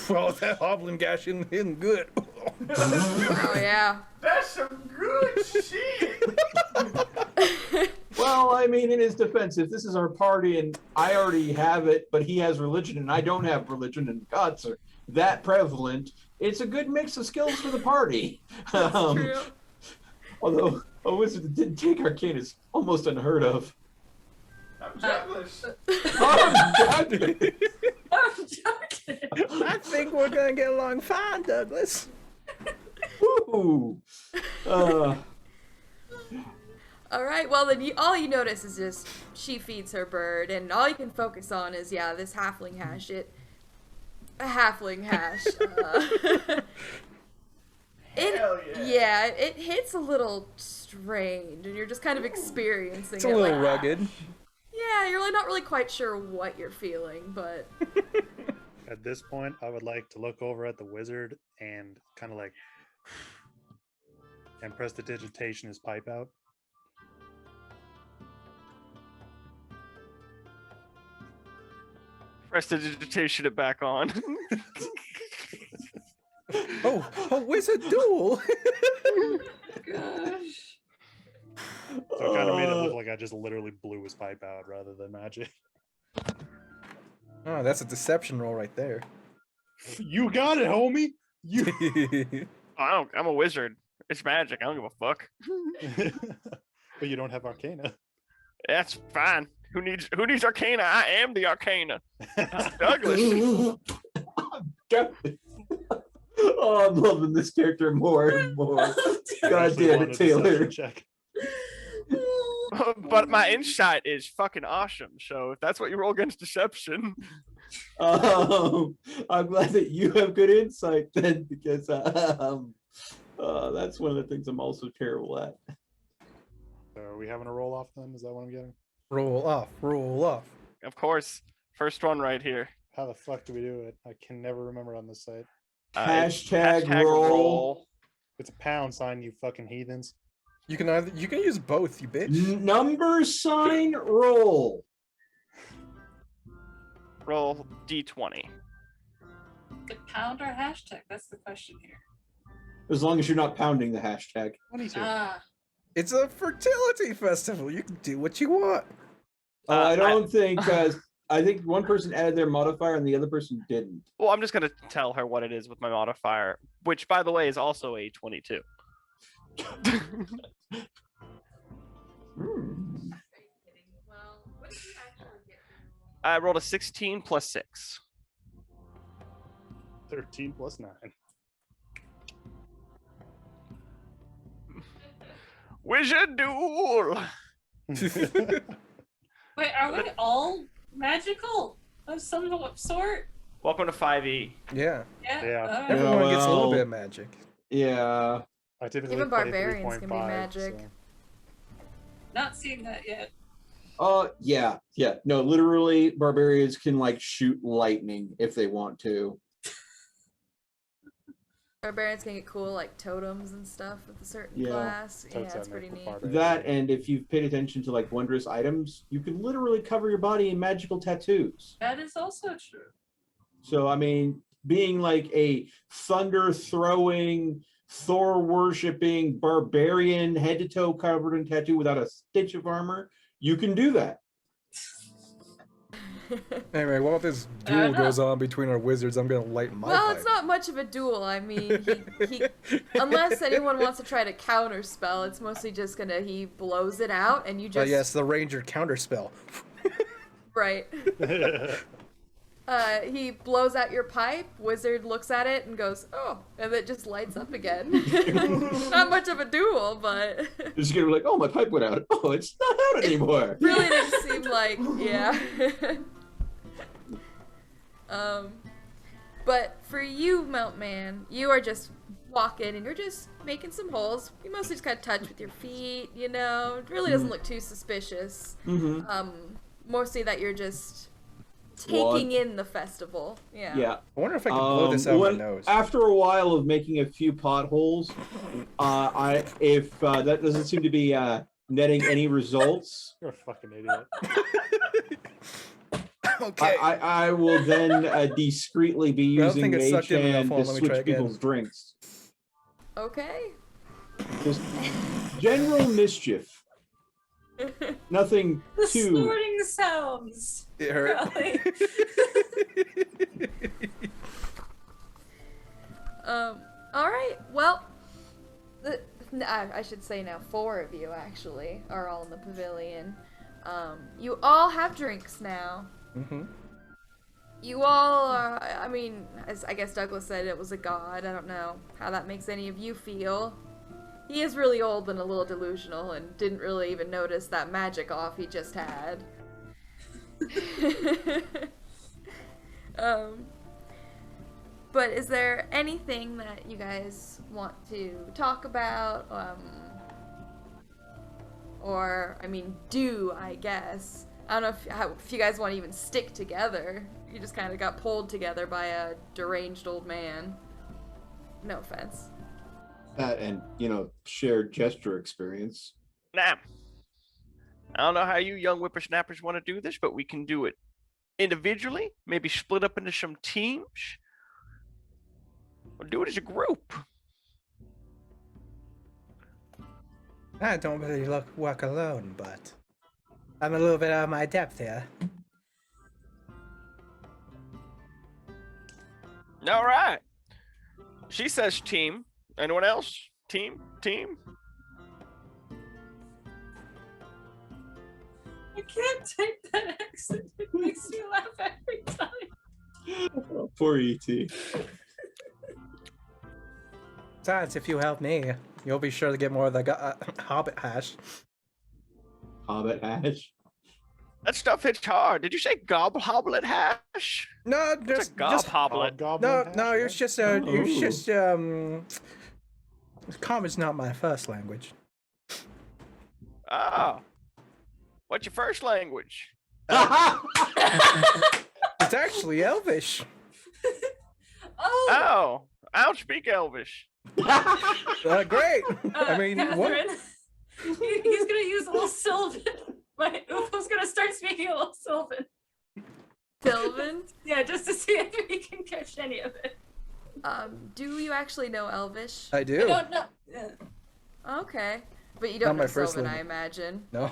[SPEAKER 1] Well, that Hoblin gash isn't good.
[SPEAKER 2] Oh yeah.
[SPEAKER 4] That's some good shit.
[SPEAKER 3] Well, I mean, in his defense, if this is our party and I already have it, but he has religion and I don't have religion and gods are that prevalent, it's a good mix of skills for the party.
[SPEAKER 2] True.
[SPEAKER 3] Although a wizard that didn't take Arcana is almost unheard of.
[SPEAKER 4] I'm Douglas.
[SPEAKER 1] I think we're going to get along fine, Douglas.
[SPEAKER 3] Ooh.
[SPEAKER 2] All right. Well, then all you notice is just she feeds her bird, and all you can focus on is this halfling hash. A halfling hash.
[SPEAKER 4] Hell yeah.
[SPEAKER 2] It hits a little strange, and you're just kind of experiencing
[SPEAKER 1] It's
[SPEAKER 2] it.
[SPEAKER 1] a little
[SPEAKER 2] like,
[SPEAKER 1] rugged.
[SPEAKER 2] Yeah, you're like not really quite sure what you're feeling, but
[SPEAKER 6] At this point, I would like to look over at the wizard and kind of like and press the digitation his pipe out.
[SPEAKER 7] Press the digitation it back on.
[SPEAKER 1] Oh, wizard duel!
[SPEAKER 5] Gosh.
[SPEAKER 6] So it kind of made it look like I just literally blew his pipe out rather than magic.
[SPEAKER 1] Oh, that's a deception roll right there.
[SPEAKER 6] You got it, homie. You.
[SPEAKER 7] I'm a wizard. It's magic. I don't give a fuck.
[SPEAKER 6] But you don't have Arcana.
[SPEAKER 7] That's fine. Who needs Arcana? I am the Arcana. Douglas.
[SPEAKER 3] Oh, I'm loving this character more and more. God damn it, Taylor.
[SPEAKER 6] Check.
[SPEAKER 7] But my insight is fucking awesome. So if that's what you roll against deception.
[SPEAKER 3] I'm glad that you have good insight then, because that's one of the things I'm also terrible at.
[SPEAKER 6] So are we having a roll off then? Is that what I'm getting?
[SPEAKER 1] Roll off, roll off.
[SPEAKER 7] Of course. First one right here.
[SPEAKER 6] How the fuck do we do it? I can never remember on this site.
[SPEAKER 3] Hashtag roll.
[SPEAKER 6] It's a pound sign, you fucking heathens.
[SPEAKER 1] You can use both, you bitch.
[SPEAKER 3] Number sign roll.
[SPEAKER 7] Roll d20.
[SPEAKER 5] The pound or hashtag? That's the question here.
[SPEAKER 3] As long as you're not pounding the hashtag.
[SPEAKER 6] 22.
[SPEAKER 1] It's a fertility festival. You can do what you want.
[SPEAKER 3] I don't think. I think one person added their modifier and the other person didn't.
[SPEAKER 7] Well, I'm just gonna tell her what it is with my modifier, which, by the way, is also a 22.
[SPEAKER 2] Well, what did you actually get?
[SPEAKER 7] I rolled a 16 plus 6.
[SPEAKER 6] 13 plus 9.
[SPEAKER 7] Wizard duel!
[SPEAKER 5] Wait, are we all magical of some sort?
[SPEAKER 4] Welcome to 5e.
[SPEAKER 1] Yeah.
[SPEAKER 6] Yeah.
[SPEAKER 5] alright.
[SPEAKER 1] Everyone gets a little
[SPEAKER 3] well-
[SPEAKER 1] bit of magic.
[SPEAKER 3] Yeah.
[SPEAKER 6] I typically
[SPEAKER 2] Even
[SPEAKER 6] play
[SPEAKER 2] barbarians can be
[SPEAKER 6] 3.5,
[SPEAKER 2] magic.
[SPEAKER 6] so-
[SPEAKER 5] Not seen that yet.
[SPEAKER 3] Yeah. No, literally, barbarians can like shoot lightning if they want to.
[SPEAKER 2] Barbarians can get cool like totems and stuff with a certain
[SPEAKER 3] Yeah.
[SPEAKER 2] class. Yeah,
[SPEAKER 6] Totes
[SPEAKER 2] it's
[SPEAKER 6] are
[SPEAKER 2] pretty
[SPEAKER 6] for
[SPEAKER 2] neat.
[SPEAKER 6] barbarians.
[SPEAKER 3] That, and if you've paid attention to like wondrous items, you can literally cover your body in magical tattoos.
[SPEAKER 5] That is also true.
[SPEAKER 3] So I mean, being like a thunder throwing, Thor worshipping barbarian, head to toe covered in tattoo without a stitch of armor, you can do that.
[SPEAKER 1] Anyway, while this
[SPEAKER 5] I don't
[SPEAKER 1] duel
[SPEAKER 5] know.
[SPEAKER 1] goes on between our wizards, I'm gonna light my
[SPEAKER 2] Well,
[SPEAKER 1] pipe.
[SPEAKER 2] it's not much of a duel. I mean, he unless anyone wants to try to counter spell, it's mostly just he blows it out and you just
[SPEAKER 1] Yes, the ranger counterspell.
[SPEAKER 2] right. He blows out your pipe. Wizard looks at it and goes, "Oh," and it just lights up again. Not much of a duel, but
[SPEAKER 3] Just gonna be like, oh, my pipe went out. Oh, it's not out anymore.
[SPEAKER 2] really didn't seem like yeah. But for you, Meltman, you are just walking and you're just making some holes. You mostly just kind of touch with your feet, you know. It really doesn't look too suspicious.
[SPEAKER 3] Mm-hmm.
[SPEAKER 2] Mostly that you're just taking in the festival. Yeah.
[SPEAKER 3] Yeah.
[SPEAKER 1] I wonder if I can blow this out of my nose.
[SPEAKER 3] After a while of making a few potholes, if that doesn't seem to be netting any results,
[SPEAKER 6] You're a fucking idiot.
[SPEAKER 1] Okay.
[SPEAKER 3] I will then discreetly be
[SPEAKER 1] I don't think
[SPEAKER 3] using
[SPEAKER 1] it
[SPEAKER 3] Mage
[SPEAKER 1] sucked in enough.
[SPEAKER 3] Hand
[SPEAKER 1] Hold
[SPEAKER 3] to
[SPEAKER 1] on, let me try
[SPEAKER 3] switch
[SPEAKER 1] again.
[SPEAKER 3] people's drinks.
[SPEAKER 2] Okay.
[SPEAKER 3] Just general mischief. Nothing
[SPEAKER 5] The
[SPEAKER 3] too.
[SPEAKER 5] snorting sounds.
[SPEAKER 1] It hurt.
[SPEAKER 5] Really.
[SPEAKER 2] All right. Well, I should say now 4 of you actually are all in the pavilion. You all have drinks now.
[SPEAKER 1] Mm-hmm.
[SPEAKER 2] You all are, I mean, as I guess Douglas said, it was a god. I don't know how that makes any of you feel. He is really old and a little delusional and didn't really even notice that magic off he just had. But is there anything that you guys want to talk about? Or, I mean, do, I guess. I don't know if you guys want to even stick together. You just kind of got pulled together by a deranged old man. No offense.
[SPEAKER 3] That and shared gesture experience.
[SPEAKER 7] Nah. I don't know how you young whippersnappers want to do this, but we can do it individually, maybe split up into some teams, or do it as a group.
[SPEAKER 8] I don't really work alone, but I'm a little bit out of my depth here.
[SPEAKER 7] All right. She says team. Anyone else? Team?
[SPEAKER 5] I can't take that accent. It makes me laugh every time.
[SPEAKER 3] Poor E.T.
[SPEAKER 8] Besides, if you help me, you'll be sure to get more of the Hobbit hash.
[SPEAKER 3] Hobbit hash.
[SPEAKER 7] That stuff hits hard. Did you say goblet hash?
[SPEAKER 1] No,
[SPEAKER 7] It's a goblet.
[SPEAKER 8] No, it's just Common's not my first language.
[SPEAKER 7] Oh. What's your first language?
[SPEAKER 1] it's actually Elvish.
[SPEAKER 5] Oh,
[SPEAKER 7] Oh, I don't speak Elvish.
[SPEAKER 1] Great. I mean, what?
[SPEAKER 5] Catherine. He's gonna use a little Sylvan. My Ufo's gonna start speaking a little Sylvan.
[SPEAKER 2] Sylvan?
[SPEAKER 5] Yeah, just to see if he can catch any of it.
[SPEAKER 2] Do you actually know Elvish?
[SPEAKER 1] I
[SPEAKER 5] I
[SPEAKER 1] do.
[SPEAKER 5] don't know.
[SPEAKER 2] Okay. But you
[SPEAKER 1] Not
[SPEAKER 2] don't know
[SPEAKER 1] my first
[SPEAKER 2] Sylvan, I
[SPEAKER 1] language.
[SPEAKER 2] imagine.
[SPEAKER 1] No.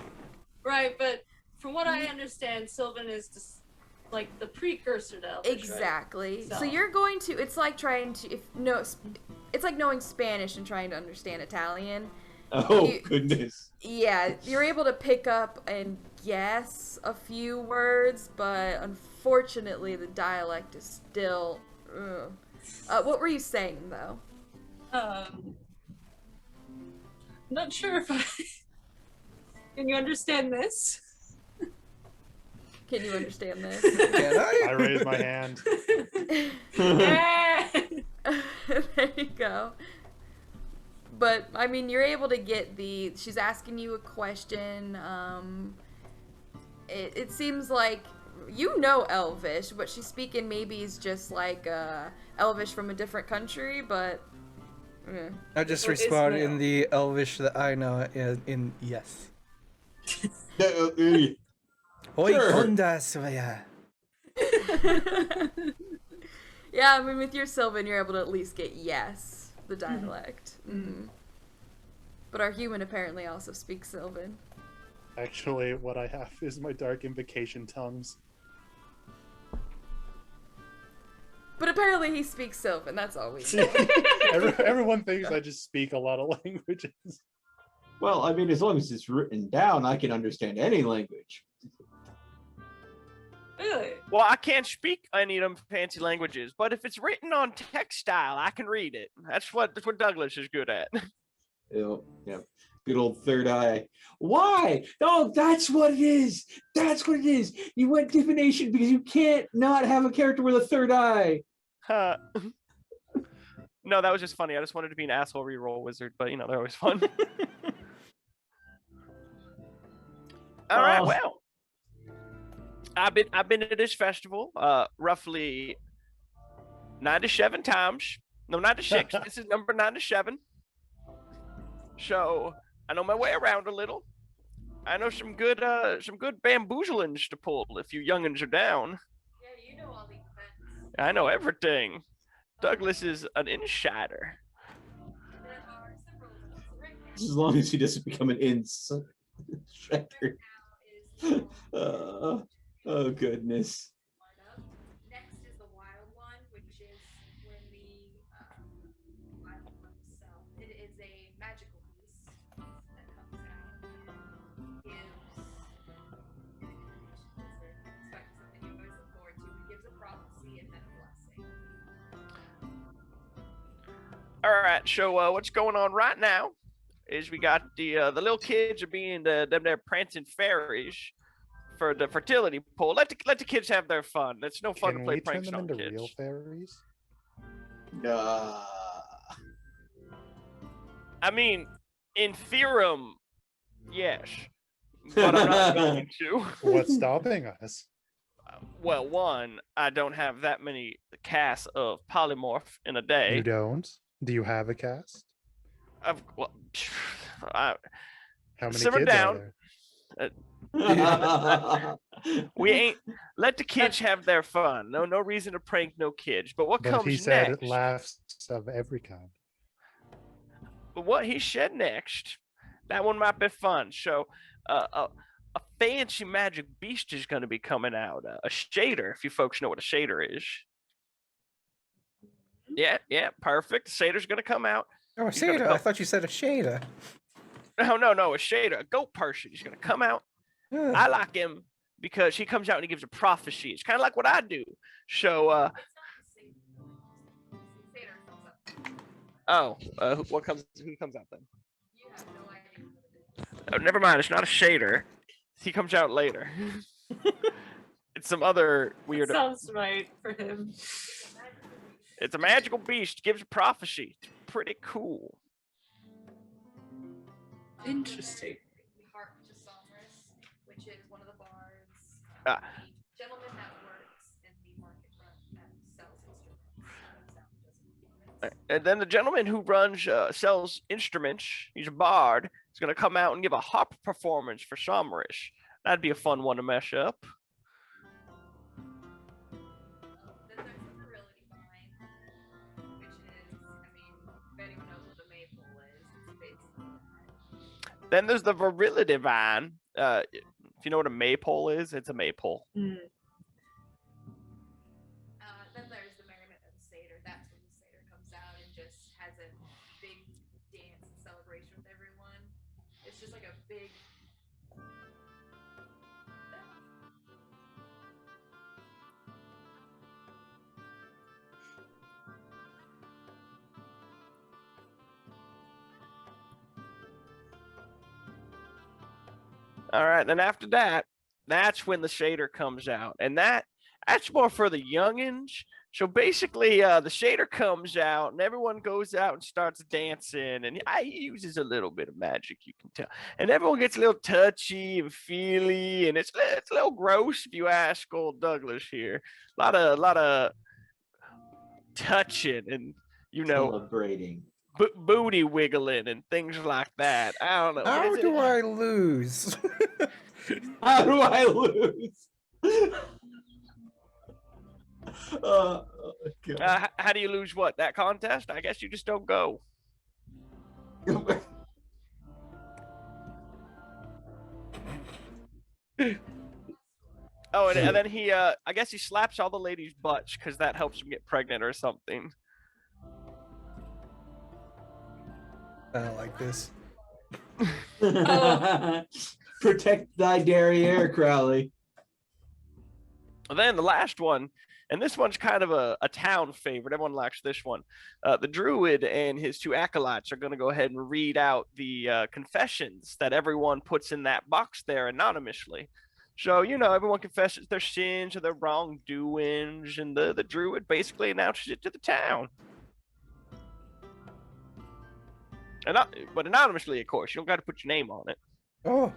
[SPEAKER 5] Right, but from what I understand, Sylvan is just like the precursor to Elvish, right?
[SPEAKER 2] Exactly. So
[SPEAKER 5] So-
[SPEAKER 2] you're going to. It's like trying to. It's like knowing Spanish and trying to understand Italian.
[SPEAKER 3] Oh
[SPEAKER 2] You-
[SPEAKER 3] goodness.
[SPEAKER 2] Yeah, you're able to pick up and guess a few words, but unfortunately, the dialect is still. Ugh. What were you saying though?
[SPEAKER 5] Not sure if I. Can you understand this?
[SPEAKER 2] Can you understand this?
[SPEAKER 1] Can I?
[SPEAKER 6] I raise my hand.
[SPEAKER 5] Yeah.
[SPEAKER 2] There you go. But I mean, you're able to get the. She's asking you a question. It seems like you know Elvish. What she's speaking maybe is just like Elvish from a different country, but.
[SPEAKER 1] I just
[SPEAKER 5] So it's
[SPEAKER 1] respond
[SPEAKER 5] male.
[SPEAKER 1] in the Elvish that I know in yes. Oi
[SPEAKER 3] Sure.
[SPEAKER 1] kundasvaya.
[SPEAKER 2] Yeah, I mean, with your Sylvan, you're able to at least get yes, the dialect. Mm-hmm. But our human apparently also speaks Sylvan.
[SPEAKER 6] Actually, what I have is my dark invocation tongues.
[SPEAKER 2] But apparently he speaks Sylvan, that's all we know.
[SPEAKER 6] Everyone thinks I just speak a lot of languages.
[SPEAKER 3] Well, I mean, as long as it's written down, I can understand any language.
[SPEAKER 5] Really?
[SPEAKER 7] Well, I can't speak any of them fancy languages, but if it's written on textile, I can read it. That's what Douglas is good at.
[SPEAKER 3] Yeah. Good old third eye. Why? Oh, that's what it is. That's what it is. You went divination because you can't not have a character with a third eye.
[SPEAKER 7] No, that was just funny. I just wanted to be an asshole reroll wizard, but they're always fun. All right,
[SPEAKER 3] Oh.
[SPEAKER 7] well, I've been to this festival roughly 97 times. No, 96. This is number 97. So I know my way around a little. I know some good bamboozlings to pull if you youngins are down.
[SPEAKER 2] Yeah, you know all the events.
[SPEAKER 7] I know everything. Douglas is an insider.
[SPEAKER 2] There are several events. Right now,
[SPEAKER 3] As long as he doesn't become an insider.
[SPEAKER 2] is
[SPEAKER 3] Oh goodness.
[SPEAKER 2] Next is the wild one, which is when the wild ones sell. It is a magical beast that comes out, gives expect something you always look forward to. It gives a prophecy and then a blessing.
[SPEAKER 7] All right, so what's going on right now is we got the little kids are being them there prancing fairies for the fertility pool. Let the kids have their fun. It's no fun
[SPEAKER 6] Can
[SPEAKER 7] to play
[SPEAKER 6] we turn
[SPEAKER 7] pranks
[SPEAKER 6] them
[SPEAKER 7] on
[SPEAKER 6] into
[SPEAKER 7] kids.
[SPEAKER 6] real fairies?
[SPEAKER 7] I mean, in theorem, yes, but I'm not going to.
[SPEAKER 6] What's stopping us?
[SPEAKER 7] Well, one, I don't have that many casts of polymorph in a day.
[SPEAKER 6] You don't? Do you have a cast?
[SPEAKER 7] Well,
[SPEAKER 6] How many
[SPEAKER 7] Simmer
[SPEAKER 6] kids
[SPEAKER 7] down.
[SPEAKER 6] are there?
[SPEAKER 7] we ain't let the kids have their fun. No reason to prank no kids. But what
[SPEAKER 6] But
[SPEAKER 7] comes
[SPEAKER 6] he said
[SPEAKER 7] next?
[SPEAKER 6] laughs of every kind.
[SPEAKER 7] But what he said next, that one might be fun. So, a fancy magic beast is going to be coming out. A shader, if you folks know what a shader is. Yeah, perfect. The shader's going to come out.
[SPEAKER 1] Oh, a
[SPEAKER 7] He's gonna
[SPEAKER 1] shader.
[SPEAKER 7] go-
[SPEAKER 1] I thought you said a shader.
[SPEAKER 7] No, a shader, a goat person. He's going to come out.
[SPEAKER 1] Ugh.
[SPEAKER 7] I like him because he comes out and he gives a prophecy. It's kind of like what I do. So, who comes out then?
[SPEAKER 2] You have no idea what it is.
[SPEAKER 7] Oh, never mind. It's not a shader. He comes out later. It's some other weird.
[SPEAKER 5] Sounds right for him.
[SPEAKER 7] It's a magical beast. Gives a prophecy. It's pretty cool.
[SPEAKER 5] Interesting.
[SPEAKER 2] We hark to Somris, which is one of the bards.
[SPEAKER 7] Ah.
[SPEAKER 2] The gentleman that works in the market front that sells instruments.
[SPEAKER 7] And then the gentleman who sells instruments, he's a bard, is going to come out and give a harp performance for Somrish. That'd be a fun one to mesh up. Then there's the virility vine. If you know what a maypole is, it's a maypole.
[SPEAKER 5] Mm.
[SPEAKER 2] Then there's the merriment of the satyr. That's when the satyr comes out and just has a big dance and celebration with everyone. It's just like a big.
[SPEAKER 7] All right, then after that, that's when the shader comes out, and that's more for the youngins. So basically, the shader comes out, and everyone goes out and starts dancing, and he uses a little bit of magic, you can tell, and everyone gets a little touchy and feely, and it's a little gross if you ask old Douglas here. A lot of touching, and
[SPEAKER 3] Celebrating.
[SPEAKER 7] booty wiggling and things like that. I don't know.
[SPEAKER 8] How do I lose?
[SPEAKER 3] How do I lose? God.
[SPEAKER 7] How do you lose what? That contest? I guess you just don't go. Oh, and then he, I guess he slaps all the ladies' butts because that helps them get pregnant or something.
[SPEAKER 8] I don't like this.
[SPEAKER 3] Protect thy derriere, Crowley.
[SPEAKER 7] And then the last one, and this one's kind of a town favorite. Everyone likes this one. The druid and his two acolytes are going to go ahead and read out the confessions that everyone puts in that box there anonymously. So, everyone confesses their sins or their wrongdoings, and the druid basically announces it to the town. But anonymously, of course. You don't got to put your name on it.
[SPEAKER 8] Oh.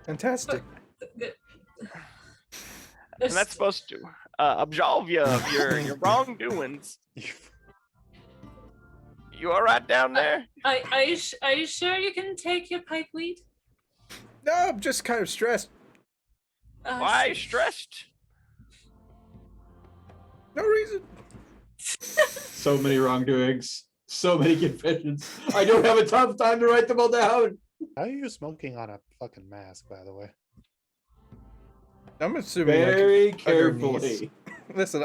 [SPEAKER 8] Fantastic.
[SPEAKER 7] And that's supposed to absolve you of your wrongdoings. You all right down there?
[SPEAKER 5] Are you sure you can take your pipe weed?
[SPEAKER 8] No, I'm just kind of stressed.
[SPEAKER 7] Why stressed?
[SPEAKER 8] No reason.
[SPEAKER 3] So many wrongdoings. So many confessions. I don't have a tough time to write them all down.
[SPEAKER 6] How are you smoking on a fucking mask, by the way?
[SPEAKER 8] I'm assuming
[SPEAKER 3] Very
[SPEAKER 8] underneath.
[SPEAKER 3] carefully.
[SPEAKER 8] Listen,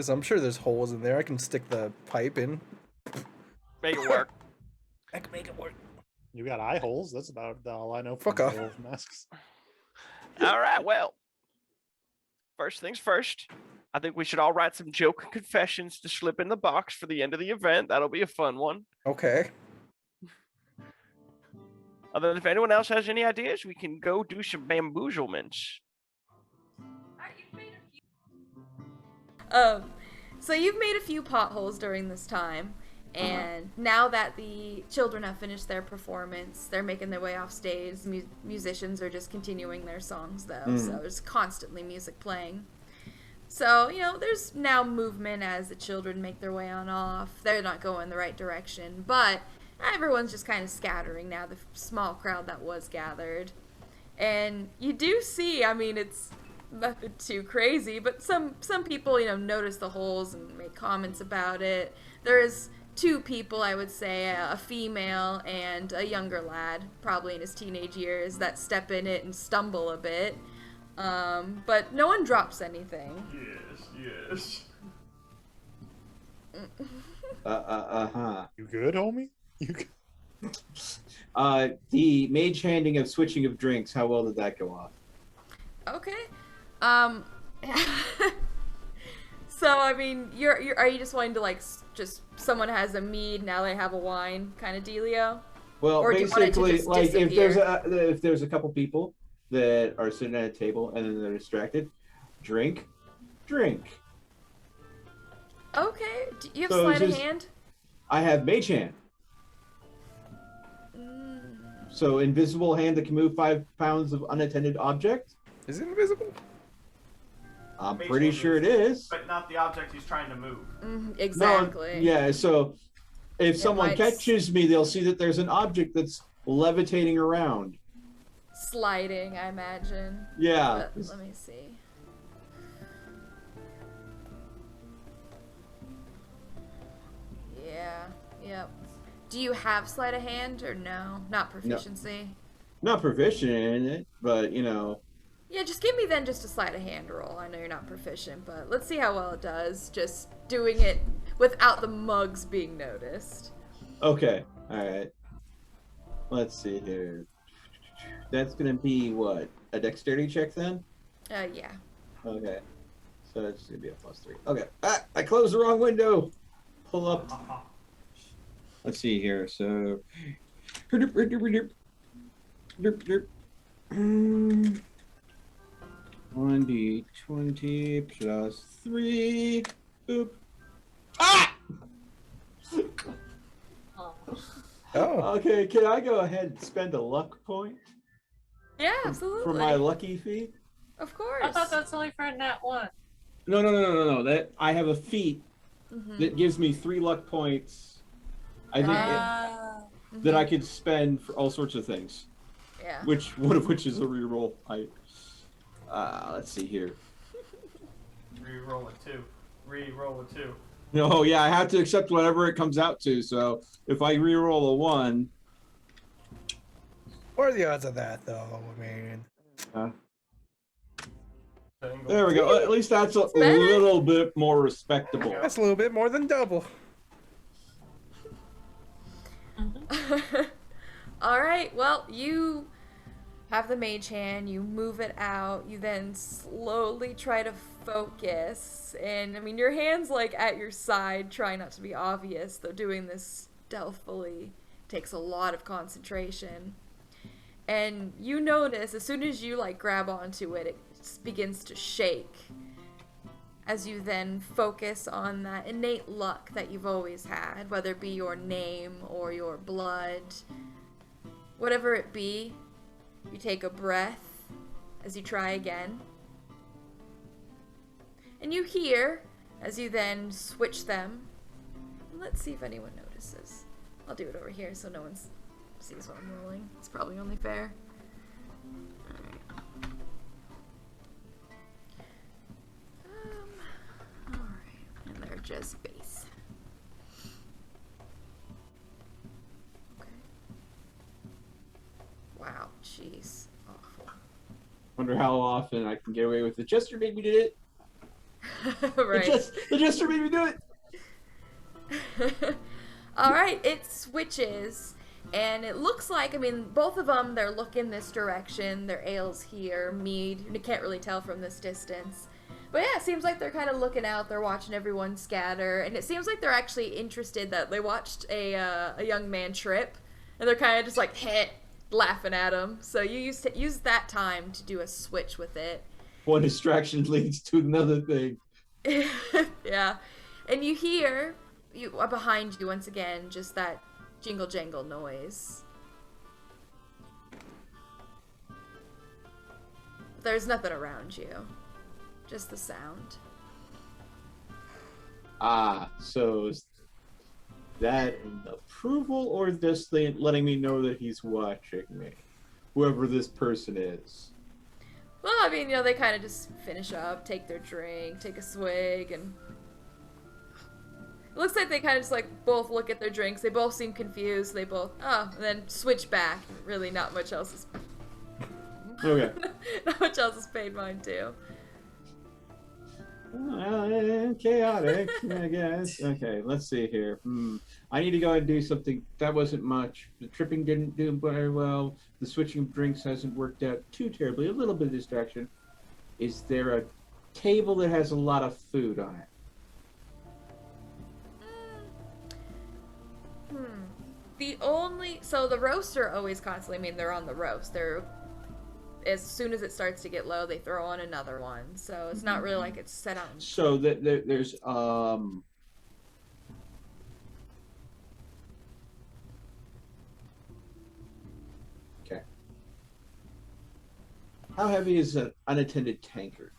[SPEAKER 8] I'm sure there's holes in there. I can stick the pipe in.
[SPEAKER 7] Make it work.
[SPEAKER 8] I can make it work.
[SPEAKER 6] You got eye holes. That's about all I know
[SPEAKER 8] Fuck
[SPEAKER 6] from
[SPEAKER 8] off.
[SPEAKER 6] wolf masks.
[SPEAKER 7] All right, well, first things first. I think we should all write some joke confessions to slip in the box for the end of the event. That'll be a fun one.
[SPEAKER 8] Okay.
[SPEAKER 7] Other than if anyone else has any ideas, we can go do some bamboozlements.
[SPEAKER 2] So you've made a few potholes during this time, and now that the children have finished their performance, they're making their way off stage. Musicians are just continuing their songs, though, so there's constantly music playing. So, there's now movement as the children make their way on off. They're not going the right direction, but everyone's just kind of scattering now, the small crowd that was gathered. And you do see, it's nothing too crazy, but some people, notice the holes and make comments about it. There's two people, I would say, a female and a younger lad, probably in his teenage years, that step in it and stumble a bit. But no one drops anything.
[SPEAKER 4] Yes.
[SPEAKER 6] You good, homie? You good?
[SPEAKER 3] The mage handing of switching of drinks, how well did that go off?
[SPEAKER 2] Okay. So are you just wanting to just someone has a mead, now they have a wine kind of dealio?
[SPEAKER 3] Well,
[SPEAKER 2] Or do you want it to
[SPEAKER 3] basically,
[SPEAKER 2] just
[SPEAKER 3] like
[SPEAKER 2] disappear?
[SPEAKER 3] if there's a couple people that are sitting at a table and then they're distracted, drink.
[SPEAKER 2] Okay. Do you have
[SPEAKER 3] So
[SPEAKER 2] sleight of
[SPEAKER 3] just-
[SPEAKER 2] hand?
[SPEAKER 3] I have mage hand. So invisible hand that can move 5 pounds of unattended object.
[SPEAKER 8] Is it invisible?
[SPEAKER 3] I'm
[SPEAKER 4] Mage
[SPEAKER 3] pretty
[SPEAKER 4] hand
[SPEAKER 3] sure it
[SPEAKER 4] is,
[SPEAKER 3] is.
[SPEAKER 4] but not the object he's trying to move.
[SPEAKER 2] Exactly.
[SPEAKER 3] No, yeah, so if someone
[SPEAKER 2] might
[SPEAKER 3] catches me, they'll see that there's an object that's levitating around.
[SPEAKER 2] Sliding, I imagine.
[SPEAKER 3] Yeah.
[SPEAKER 2] But let me see. Yeah. Yep. Do you have sleight of hand or no? Not proficiency?
[SPEAKER 3] Not proficient in it, but you know.
[SPEAKER 2] Yeah, just give me then just a sleight of hand roll. I know you're not proficient, but let's see how well it does. Just doing it without the mugs being noticed.
[SPEAKER 3] Okay, all right. Let's see here. That's gonna be what? A dexterity check then?
[SPEAKER 2] Yeah.
[SPEAKER 3] Okay. So that's gonna be a +3. Okay. Ah, I closed the wrong window. Pull up. Let's see here. So. 1d20 plus 3. Oop. Ah!
[SPEAKER 8] Oh.
[SPEAKER 3] Okay, can I go ahead and spend a luck point
[SPEAKER 2] Yeah, absolutely.
[SPEAKER 3] for my lucky feat?
[SPEAKER 2] Of course.
[SPEAKER 5] I thought that's only for a nat 1.
[SPEAKER 3] No. That I have a feat that gives me 3 luck points. I think that I could spend for all sorts of things.
[SPEAKER 2] Yeah.
[SPEAKER 3] One of which is a reroll. Let's see here.
[SPEAKER 4] Reroll a 2. Reroll a 2.
[SPEAKER 3] No, yeah, I have to accept whatever it comes out to. So if I reroll a 1,
[SPEAKER 8] What are the odds of that, though? I mean,
[SPEAKER 3] there we go. At least that's a little bit more respectable.
[SPEAKER 8] that's a little bit more than double.
[SPEAKER 2] All right. Well, you have the mage hand. You move it out. You then slowly try to focus, and I mean your hand's like at your side, trying not to be obvious. Though doing this stealthily takes a lot of concentration. And you notice as soon as you like grab onto it, it begins to shake. As you then focus on that innate luck that you've always had, whether it be your name or your blood, whatever it be, you take a breath as you try again. And you hear, as you then switch them, let's see if anyone notices. I'll do it over here so no one sees what I'm rolling. It's probably only fair. Alright, and they're just base. Okay. Wow, jeez. Awful.
[SPEAKER 3] Wonder how often I can get away with it. Jester made me do it.
[SPEAKER 2] Right.
[SPEAKER 3] The Jester made me do it.
[SPEAKER 2] Alright, it switches. And it looks like, I mean, both of them, they're looking this direction. Their ale's here, mead. You can't really tell from this distance. But yeah, it seems like they're kind of looking out. They're watching everyone scatter. And it seems like they're actually interested that they watched a young man trip. And they're kind of just like, heh, laughing at him. So you use that time to do a switch with it.
[SPEAKER 3] One distraction leads to another thing.
[SPEAKER 2] Yeah. And you hear, behind you once again, just that jingle jangle noise. There's nothing around you. Just the sound.
[SPEAKER 3] So is that an approval or just letting me know that he's watching me? Whoever this person is.
[SPEAKER 2] Well, I mean, they kind of just finish up, take their drink, take a swig, and it looks like they kind of just like both look at their drinks. They both seem confused. They both, and then switch back. Really, not much else is.
[SPEAKER 3] Okay.
[SPEAKER 2] Not much else is paid mind to.
[SPEAKER 3] Chaotic, I guess. Okay, let's see here. I need to go and do something. That wasn't much. The tripping didn't do very well. The switching of drinks hasn't worked out too terribly. A little bit of distraction. Is there a table that has a lot of food on it?
[SPEAKER 2] So the roaster always constantly, I mean, they're on the roast. As soon as it starts to get low, they throw on another one. So it's not really like it's set on.
[SPEAKER 3] So there's okay. How heavy is an unattended tankard?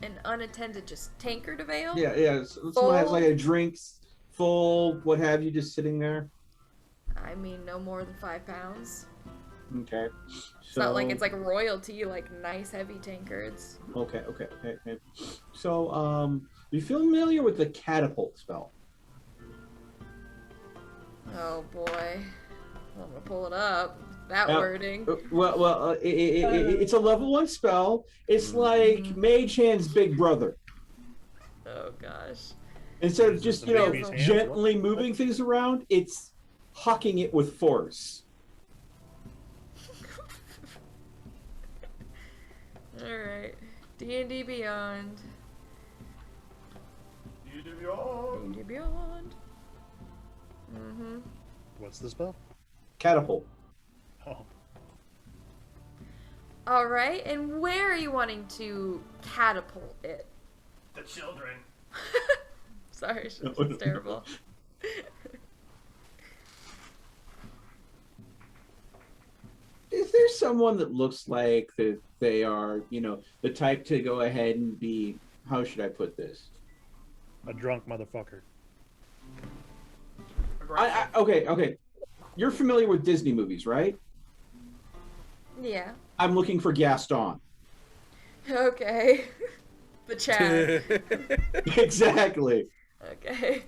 [SPEAKER 2] An unattended just tankard of ale?
[SPEAKER 3] Yeah. Someone has like a drink full, what have you, just sitting there.
[SPEAKER 2] I mean, no more than 5 pounds.
[SPEAKER 3] Okay.
[SPEAKER 2] It's not like it's like royalty, like nice heavy tankards.
[SPEAKER 3] Okay. So, you familiar with the catapult spell?
[SPEAKER 2] Oh boy. I'm gonna pull it up. That
[SPEAKER 3] Now,
[SPEAKER 2] wording.
[SPEAKER 3] It's a level 1 spell. It's like Mage Hand's big brother.
[SPEAKER 2] Oh gosh.
[SPEAKER 3] Instead of
[SPEAKER 6] Is
[SPEAKER 3] just,
[SPEAKER 6] this
[SPEAKER 3] you
[SPEAKER 6] the
[SPEAKER 3] know,
[SPEAKER 6] baby's hand?
[SPEAKER 3] gently
[SPEAKER 6] What?
[SPEAKER 3] moving things around, it's hucking it with force.
[SPEAKER 2] Alright. D&D Beyond. D&D Beyond. Mm-hmm.
[SPEAKER 6] What's the spell?
[SPEAKER 3] Catapult.
[SPEAKER 6] Oh,
[SPEAKER 2] Alright, and where are you wanting to catapult it?
[SPEAKER 4] The children.
[SPEAKER 2] Sorry, it's terrible.
[SPEAKER 3] Is there someone that looks like that they are, you know, the type to go ahead and be, how should I put this?
[SPEAKER 6] a drunk motherfucker.
[SPEAKER 3] Okay. You're familiar with Disney movies, right?
[SPEAKER 2] Yeah.
[SPEAKER 3] I'm looking for Gaston.
[SPEAKER 2] Okay. The Chad.
[SPEAKER 3] Exactly.
[SPEAKER 2] Okay.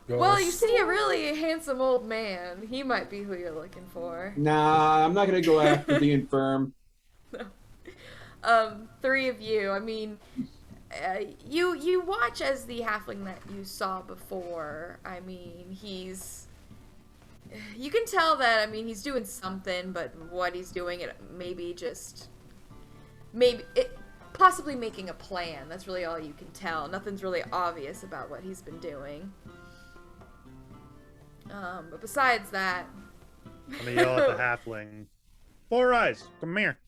[SPEAKER 2] Well, you see a really handsome old man. He might be who you're looking for.
[SPEAKER 3] Nah, I'm not gonna go after the infirm.
[SPEAKER 2] Three of you. I mean, you watch as the halfling that you saw before. I mean, you can tell that, I mean, he's doing something, but what he's doing, possibly making a plan. That's really all you can tell. Nothing's really obvious about what he's been doing. But besides that...
[SPEAKER 6] I'm gonna yell at the halfling. Four Eyes, come here.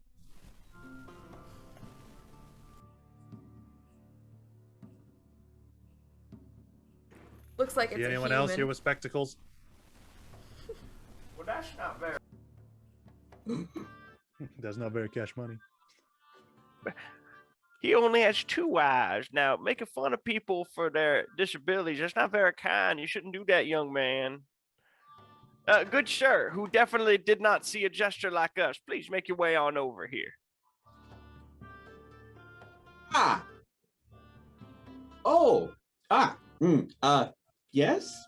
[SPEAKER 2] Looks like it's
[SPEAKER 6] See
[SPEAKER 2] a
[SPEAKER 6] anyone
[SPEAKER 2] human.
[SPEAKER 6] else here with spectacles?
[SPEAKER 4] Well, that's not very.
[SPEAKER 6] That's not very cash money.
[SPEAKER 7] He only has 2 eyes. Now, making fun of people for their disabilities, that's not very kind. You shouldn't do that, young man. Good sir, who definitely did not see a gesture like us, please make your way on over here.
[SPEAKER 3] Ah. Oh. Ah. Yes?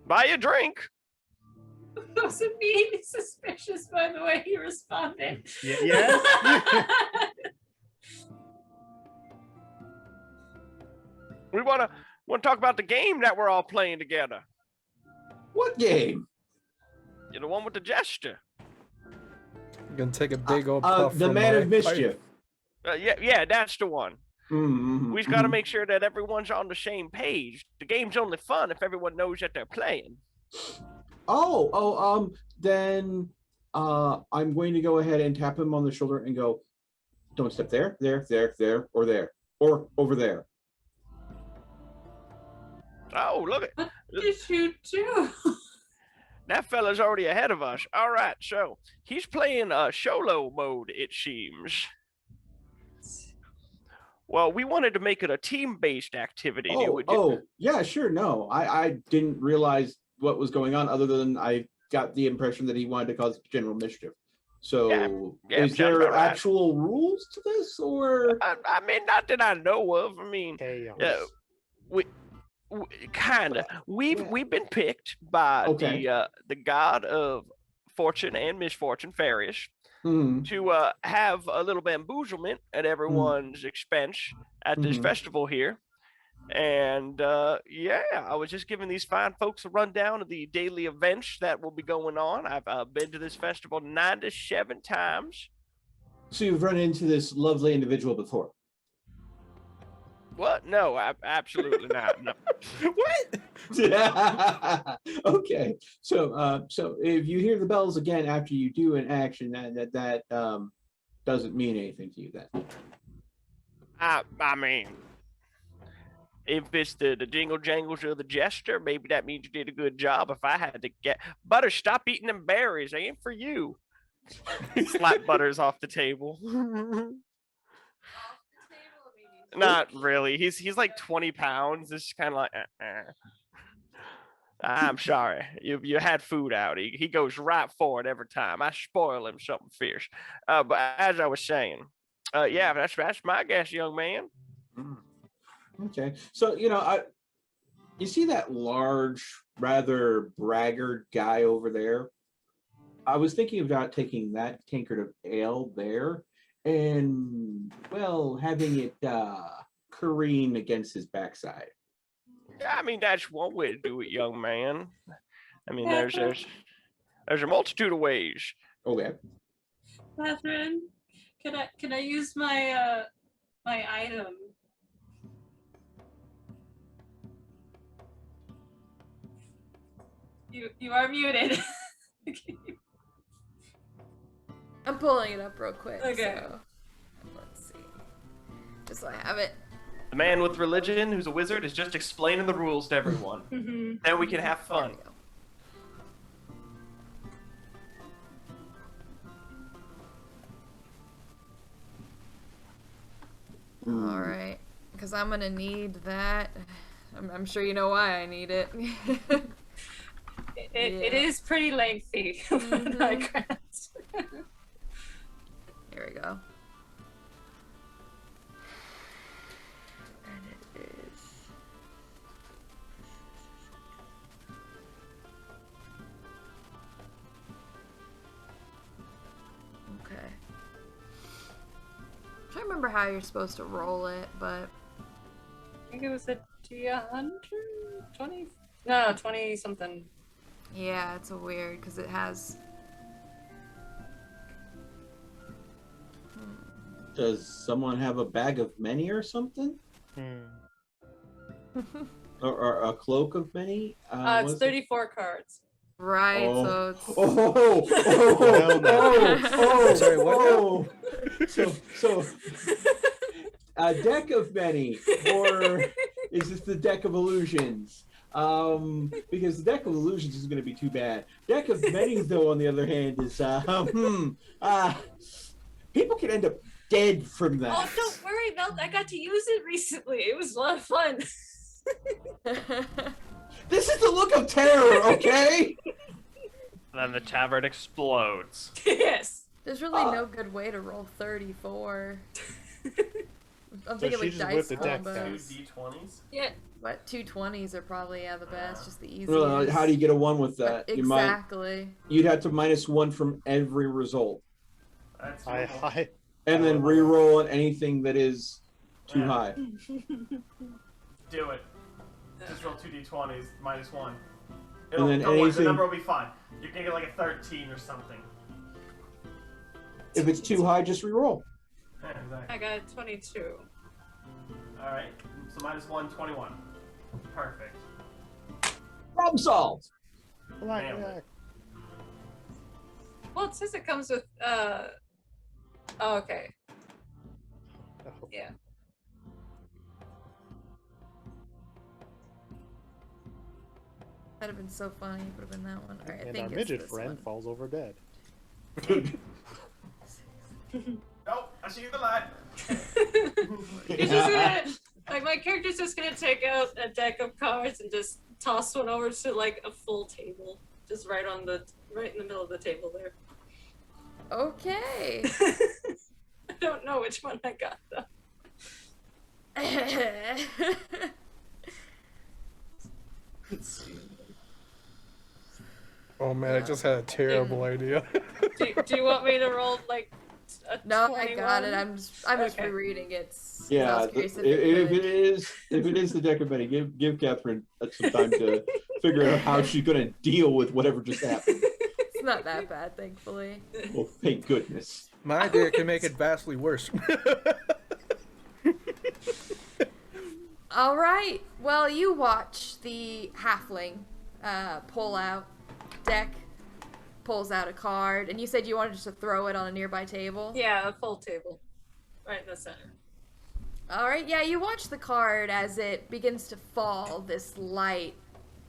[SPEAKER 7] Buy a drink.
[SPEAKER 5] Wasn't being suspicious by the way he responded.
[SPEAKER 6] Yes?
[SPEAKER 7] We want to talk about the game that we're all playing together.
[SPEAKER 3] What game?
[SPEAKER 7] You're the one with the gesture.
[SPEAKER 1] I'm gonna take a big old puff
[SPEAKER 3] The
[SPEAKER 1] from
[SPEAKER 3] Man
[SPEAKER 1] my
[SPEAKER 3] of Mischief.
[SPEAKER 7] Yeah, that's the one.
[SPEAKER 3] Mm-hmm.
[SPEAKER 7] We just got to make sure that everyone's on the same page. The game's only fun if everyone knows that they're playing.
[SPEAKER 3] Then I'm going to go ahead and tap him on the shoulder and go, don't step there, or over there.
[SPEAKER 7] Oh, look at
[SPEAKER 5] What did you do?
[SPEAKER 7] that fella's already ahead of us. All right, so he's playing solo mode, it seems. Well, we wanted to make it a team-based activity.
[SPEAKER 3] Yeah, sure. No, I didn't realize what was going on other than I got the impression that he wanted to cause general mischief. So is there actual rules to this, or?
[SPEAKER 7] I mean, not that I know of. I mean,
[SPEAKER 6] Chaos.
[SPEAKER 7] we kind of. We've been picked by the god of fortune and misfortune, Farius, to have a little bamboozlement at everyone's expense at this festival here. And I was just giving these fine folks a rundown of the daily events that will be going on. I've been to this festival 97 times.
[SPEAKER 3] So you've run into this lovely individual before?
[SPEAKER 7] What? No, absolutely not. No.
[SPEAKER 3] What? Okay. So if you hear the bells again after you do an action, that doesn't mean anything to you then.
[SPEAKER 7] I mean, if it's the jingle jangles of the jester, maybe that means you did a good job. If I had to get Butter, stop eating them berries. They ain't for you. Slap Butters off the table. Not really. He's like 20 pounds. It's kind of like, I'm sorry. You had food out. He goes right for it every time. I spoil him something fierce. But as I was saying, that's my guess, young man.
[SPEAKER 3] Okay. So, you see that large, rather braggart guy over there? I was thinking about taking that tankard of ale there and, well, having it careen against his backside.
[SPEAKER 7] Yeah, I mean, that's one way to do it, young man. I mean, there's
[SPEAKER 5] Catherine,
[SPEAKER 7] a multitude of ways.
[SPEAKER 3] Okay.
[SPEAKER 5] Catherine, can I use my my item? You are muted.
[SPEAKER 2] I'm pulling it up real quick.
[SPEAKER 5] Okay.
[SPEAKER 2] So. Let's see. Just so I have it.
[SPEAKER 4] The man with religion, who's a wizard, is just explaining the rules to everyone.
[SPEAKER 5] Mhm.
[SPEAKER 4] Then we can have
[SPEAKER 2] There
[SPEAKER 4] fun.
[SPEAKER 2] we go. All right, because I'm gonna need that. I'm sure you know why I need it.
[SPEAKER 5] It
[SPEAKER 2] Yeah.
[SPEAKER 5] is pretty lengthy. Diagrams.
[SPEAKER 2] Here we go. And it is. Okay. I'm trying to remember how you're supposed to roll it, but
[SPEAKER 5] I think it was a D100? 20? No, 20 something.
[SPEAKER 2] yeah, it's a weird because it has.
[SPEAKER 3] Does someone have a bag of many or something? Or a cloak of many?
[SPEAKER 5] It's
[SPEAKER 3] what is it?
[SPEAKER 5] 34 cards.
[SPEAKER 2] Right,
[SPEAKER 3] Oh.
[SPEAKER 2] so it's.
[SPEAKER 6] Hell no.
[SPEAKER 8] Sorry, what
[SPEAKER 3] oh. So, a deck of many, or is this the deck of illusions? Because the deck of illusions is going to be too bad. Deck of many, though, on the other hand, is people can end up dead from that.
[SPEAKER 5] Oh, don't worry, Mel. I got to use it recently. It was a lot of fun.
[SPEAKER 3] This is the look of terror, okay?
[SPEAKER 4] Then the tavern explodes.
[SPEAKER 5] Yes.
[SPEAKER 2] There's really no good way to roll 34. I'm
[SPEAKER 6] So
[SPEAKER 2] thinking
[SPEAKER 6] she
[SPEAKER 2] like
[SPEAKER 6] just
[SPEAKER 2] dice
[SPEAKER 6] whipped the deck
[SPEAKER 2] combos.
[SPEAKER 6] down.
[SPEAKER 4] 2d20s?
[SPEAKER 5] Yeah.
[SPEAKER 2] What 220s are probably the best, just the easiest.
[SPEAKER 3] Well, how do you get a one with that?
[SPEAKER 2] Exactly.
[SPEAKER 3] You'd have to -1 from every result,
[SPEAKER 4] That's
[SPEAKER 6] I,
[SPEAKER 4] doable.
[SPEAKER 6] I,
[SPEAKER 3] and then re-roll on anything that is too
[SPEAKER 4] Yeah.
[SPEAKER 3] high.
[SPEAKER 4] Do it. Just roll 2d20s, -1.
[SPEAKER 3] And then
[SPEAKER 4] Don't worry, the
[SPEAKER 3] anything-
[SPEAKER 4] number will be fine. You're gonna get like a 13 or something.
[SPEAKER 3] If it's too high, just re-roll.
[SPEAKER 4] Yeah, exactly.
[SPEAKER 5] I got 22.
[SPEAKER 4] Alright, so -1, 21. Perfect.
[SPEAKER 3] Problem solved.
[SPEAKER 6] black
[SPEAKER 4] Nailed it.
[SPEAKER 6] jack.
[SPEAKER 5] Well, it says it comes with, Oh, okay.
[SPEAKER 6] Oh,
[SPEAKER 5] Yeah.
[SPEAKER 2] That'd have been so funny. Would have been that one. All right, I
[SPEAKER 6] and
[SPEAKER 2] think
[SPEAKER 6] our
[SPEAKER 2] it's
[SPEAKER 6] midget
[SPEAKER 2] this
[SPEAKER 6] friend
[SPEAKER 2] one.
[SPEAKER 6] falls over dead.
[SPEAKER 4] Oh, I see the light.
[SPEAKER 5] He's just gonna, like, my character's just gonna take out a deck of cards and just toss one over to like a full table, just right in the middle of the table there.
[SPEAKER 2] Okay.
[SPEAKER 5] I don't know which one I got though.
[SPEAKER 1] Oh man, I just had a terrible idea.
[SPEAKER 5] Do you want me to roll like a
[SPEAKER 2] No,
[SPEAKER 5] 21?
[SPEAKER 2] I got it. I'm just
[SPEAKER 5] Okay.
[SPEAKER 2] rereading it. 'cause I
[SPEAKER 3] Yeah,
[SPEAKER 2] was curious
[SPEAKER 3] if
[SPEAKER 2] it
[SPEAKER 3] it is the deck of many, give Catherine some time to figure out how she's gonna deal with whatever just happened.
[SPEAKER 2] It's not that bad, thankfully.
[SPEAKER 3] Well, thank goodness.
[SPEAKER 1] My idea can make it vastly worse.
[SPEAKER 2] All right. Well, you watch the halfling pull out deck, pulls out a card, and you said you wanted just to throw it on a nearby table.
[SPEAKER 5] Yeah, a full table, right in the center.
[SPEAKER 2] All right. Yeah, you watch the card as it begins to fall. This light,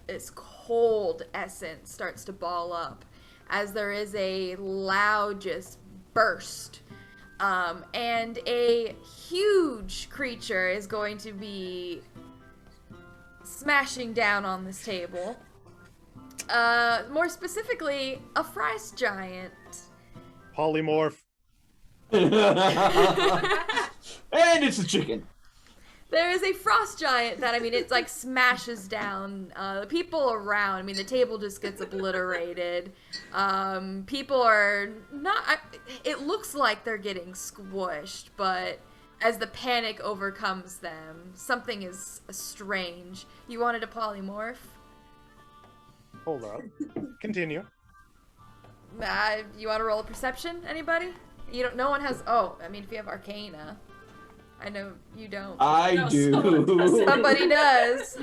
[SPEAKER 2] this cold essence starts to ball up, as there is a loud just burst. And a huge creature is going to be smashing down on this table. More specifically, a fries giant.
[SPEAKER 6] Polymorph.
[SPEAKER 3] And it's a chicken.
[SPEAKER 2] There is a frost giant that, I mean, it like smashes down the people around. I mean, the table just gets obliterated. People are not. It looks like they're getting squished, but as the panic overcomes them, something is strange. You wanted to polymorph?
[SPEAKER 6] Hold up. Continue.
[SPEAKER 2] You want to roll a perception? Anybody? You don't. No one has. Oh, I mean, if you have Arcana. I know you don't.
[SPEAKER 3] I
[SPEAKER 5] No,
[SPEAKER 3] do.
[SPEAKER 2] Somebody does.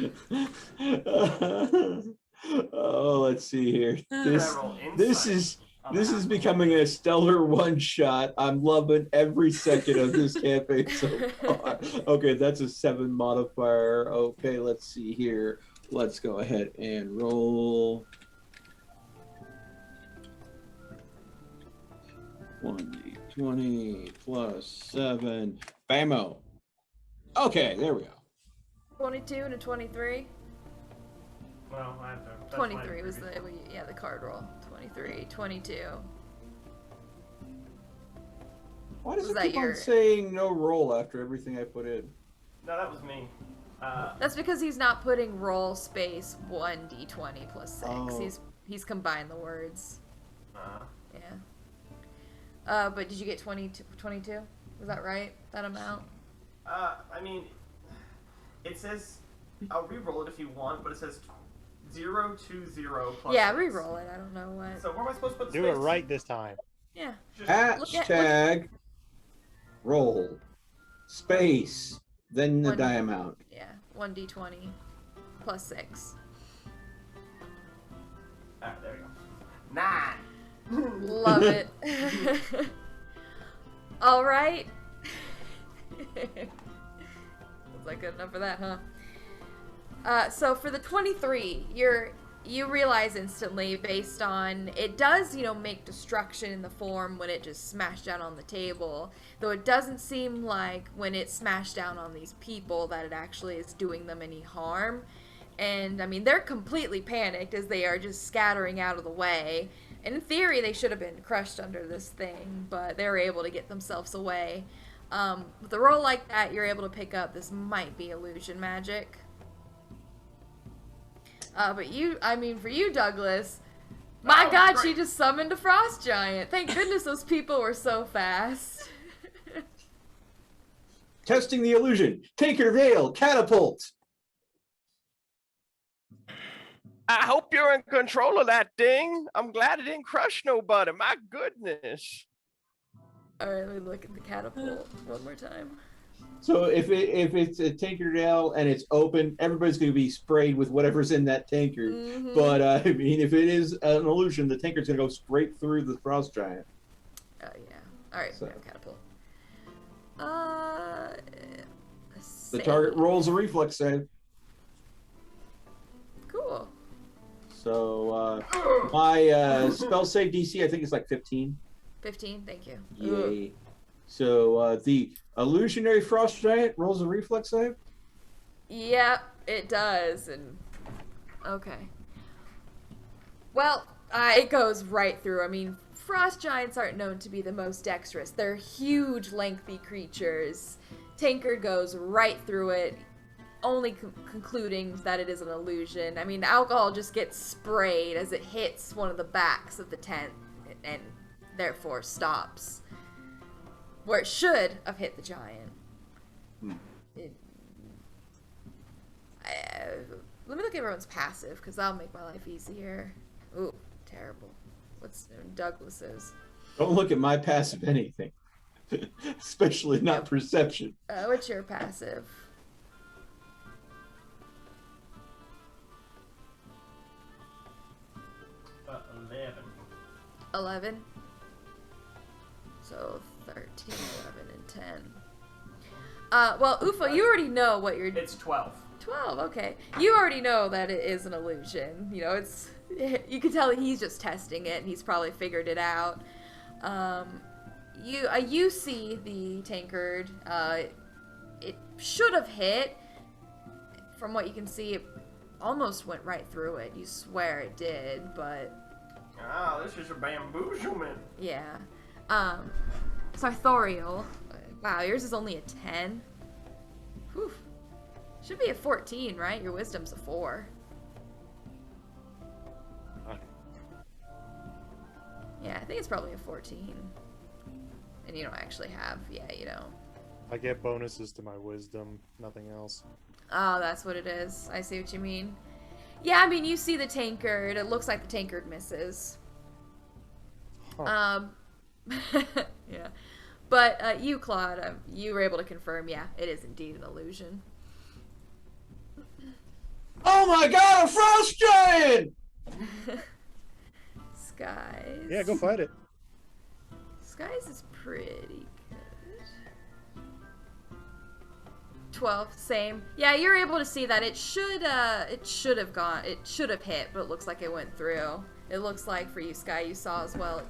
[SPEAKER 3] Oh, let's see here. This
[SPEAKER 4] roll
[SPEAKER 3] this
[SPEAKER 4] insight
[SPEAKER 3] is
[SPEAKER 4] on
[SPEAKER 3] this
[SPEAKER 4] that.
[SPEAKER 3] is becoming a stellar one shot. I'm loving every second of this campaign so far. Okay, that's a 7 modifier. Okay, let's see here. Let's go ahead and roll. 1d20 plus 7. Bamo. Okay, there we go.
[SPEAKER 2] 22 and a 23.
[SPEAKER 4] Well, I have to. That's
[SPEAKER 2] 23
[SPEAKER 4] my
[SPEAKER 2] was the the card roll. 23, 22.
[SPEAKER 3] Why does
[SPEAKER 2] Was
[SPEAKER 3] it
[SPEAKER 2] that
[SPEAKER 3] keep
[SPEAKER 2] your-
[SPEAKER 3] on saying no roll after everything I put in?
[SPEAKER 4] No, that was me.
[SPEAKER 2] That's because he's not putting roll space 1d20 plus 6.
[SPEAKER 3] Oh.
[SPEAKER 2] He's combined the words.
[SPEAKER 4] uh,
[SPEAKER 2] Yeah. But did you get 22? Was that right? That amount?
[SPEAKER 4] I mean, it says, I'll re-roll it if you want, but it says 020 plus
[SPEAKER 2] Yeah,
[SPEAKER 4] 6.
[SPEAKER 2] re-roll it. I don't know what.
[SPEAKER 4] So where am I supposed to put the
[SPEAKER 6] Do it
[SPEAKER 4] space?
[SPEAKER 6] right this time.
[SPEAKER 2] Yeah.
[SPEAKER 4] Just-
[SPEAKER 3] Hashtag roll space, then the
[SPEAKER 2] One.
[SPEAKER 3] die amount.
[SPEAKER 2] Yeah. 1d20 plus 6.
[SPEAKER 4] Alright, there we go. 9.
[SPEAKER 2] Love it. All right. Was that good enough for that, huh? So for the 23, you realize instantly, based on it does, make destruction in the form when it just smashed down on the table. Though it doesn't seem like when it smashed down on these people that it actually is doing them any harm. And I mean, they're completely panicked as they are just scattering out of the way. And in theory, they should have been crushed under this thing, but they were able to get themselves away. With a roll like that, you're able to pick up this might be illusion magic. But for you, Douglas, my
[SPEAKER 4] Oh,
[SPEAKER 2] God,
[SPEAKER 4] great.
[SPEAKER 2] she just summoned a frost giant. Thank goodness those people were so fast.
[SPEAKER 3] Testing the illusion. Tinker Veil, catapult.
[SPEAKER 7] I hope you're in control of that thing. I'm glad it didn't crush nobody. My goodness.
[SPEAKER 2] All right, let me look at the catapult one more time.
[SPEAKER 3] So if it's a Tinker Veil and it's open, everybody's going to be sprayed with whatever's in that tanker.
[SPEAKER 2] Mhm.
[SPEAKER 3] But I mean, if it is an illusion, the tanker's going to go straight through the frost giant.
[SPEAKER 2] Oh yeah. All right,
[SPEAKER 3] So-
[SPEAKER 2] we have catapult.
[SPEAKER 3] The target rolls a reflex save.
[SPEAKER 2] Cool.
[SPEAKER 3] So my spell save DC, I think, is like 15.
[SPEAKER 2] 15. Thank you.
[SPEAKER 3] Yay. So the illusionary frost giant rolls a reflex save.
[SPEAKER 2] Yep, it does. And okay. Well, it goes right through. I mean, frost giants aren't known to be the most dexterous. They're huge, lengthy creatures. Tinker goes right through it, only concluding that it is an illusion. I mean, alcohol just gets sprayed as it hits one of the backs of the tent and therefore stops where it should have hit the giant. Let me look at everyone's passive, because that'll make my life easier. Ooh, terrible. What's Douglas's?
[SPEAKER 3] Don't look at my passive anything, especially not perception.
[SPEAKER 2] What's your passive?
[SPEAKER 4] Uh, 11.
[SPEAKER 2] 11. So 13, 11, and 10. Well, Ufa, you already know what you're...
[SPEAKER 4] It's 12.
[SPEAKER 2] 12, okay. You already know that it is an illusion. You know, it's... You can tell that he's just testing it, and he's probably figured it out. You see the tankard. It should have hit. From what you can see, it almost went right through it. You swear it did, but...
[SPEAKER 4] Ah, this is a bamboozlement.
[SPEAKER 2] Yeah. Sartorial. Wow, yours is only a 10. Whew. Should be a 14, right? Your wisdom's a 4. Yeah, I think it's probably a 14. And you don't actually have, yeah, you don't.
[SPEAKER 6] I get bonuses to my wisdom, nothing else.
[SPEAKER 2] Oh, that's what it is. I see what you mean. Yeah, I mean, you see the tankard. It looks like the tankard misses.
[SPEAKER 6] Huh.
[SPEAKER 2] Yeah. But you, Claude, you were able to confirm, yeah, it is indeed an illusion.
[SPEAKER 3] Oh my god, a frost giant!
[SPEAKER 2] Skies.
[SPEAKER 6] Yeah, go fight it.
[SPEAKER 2] Skies is pretty good. 12, same. Yeah, you're able to see that it should have hit, but it looks like it went through. It looks like for you, Sky, you saw as well.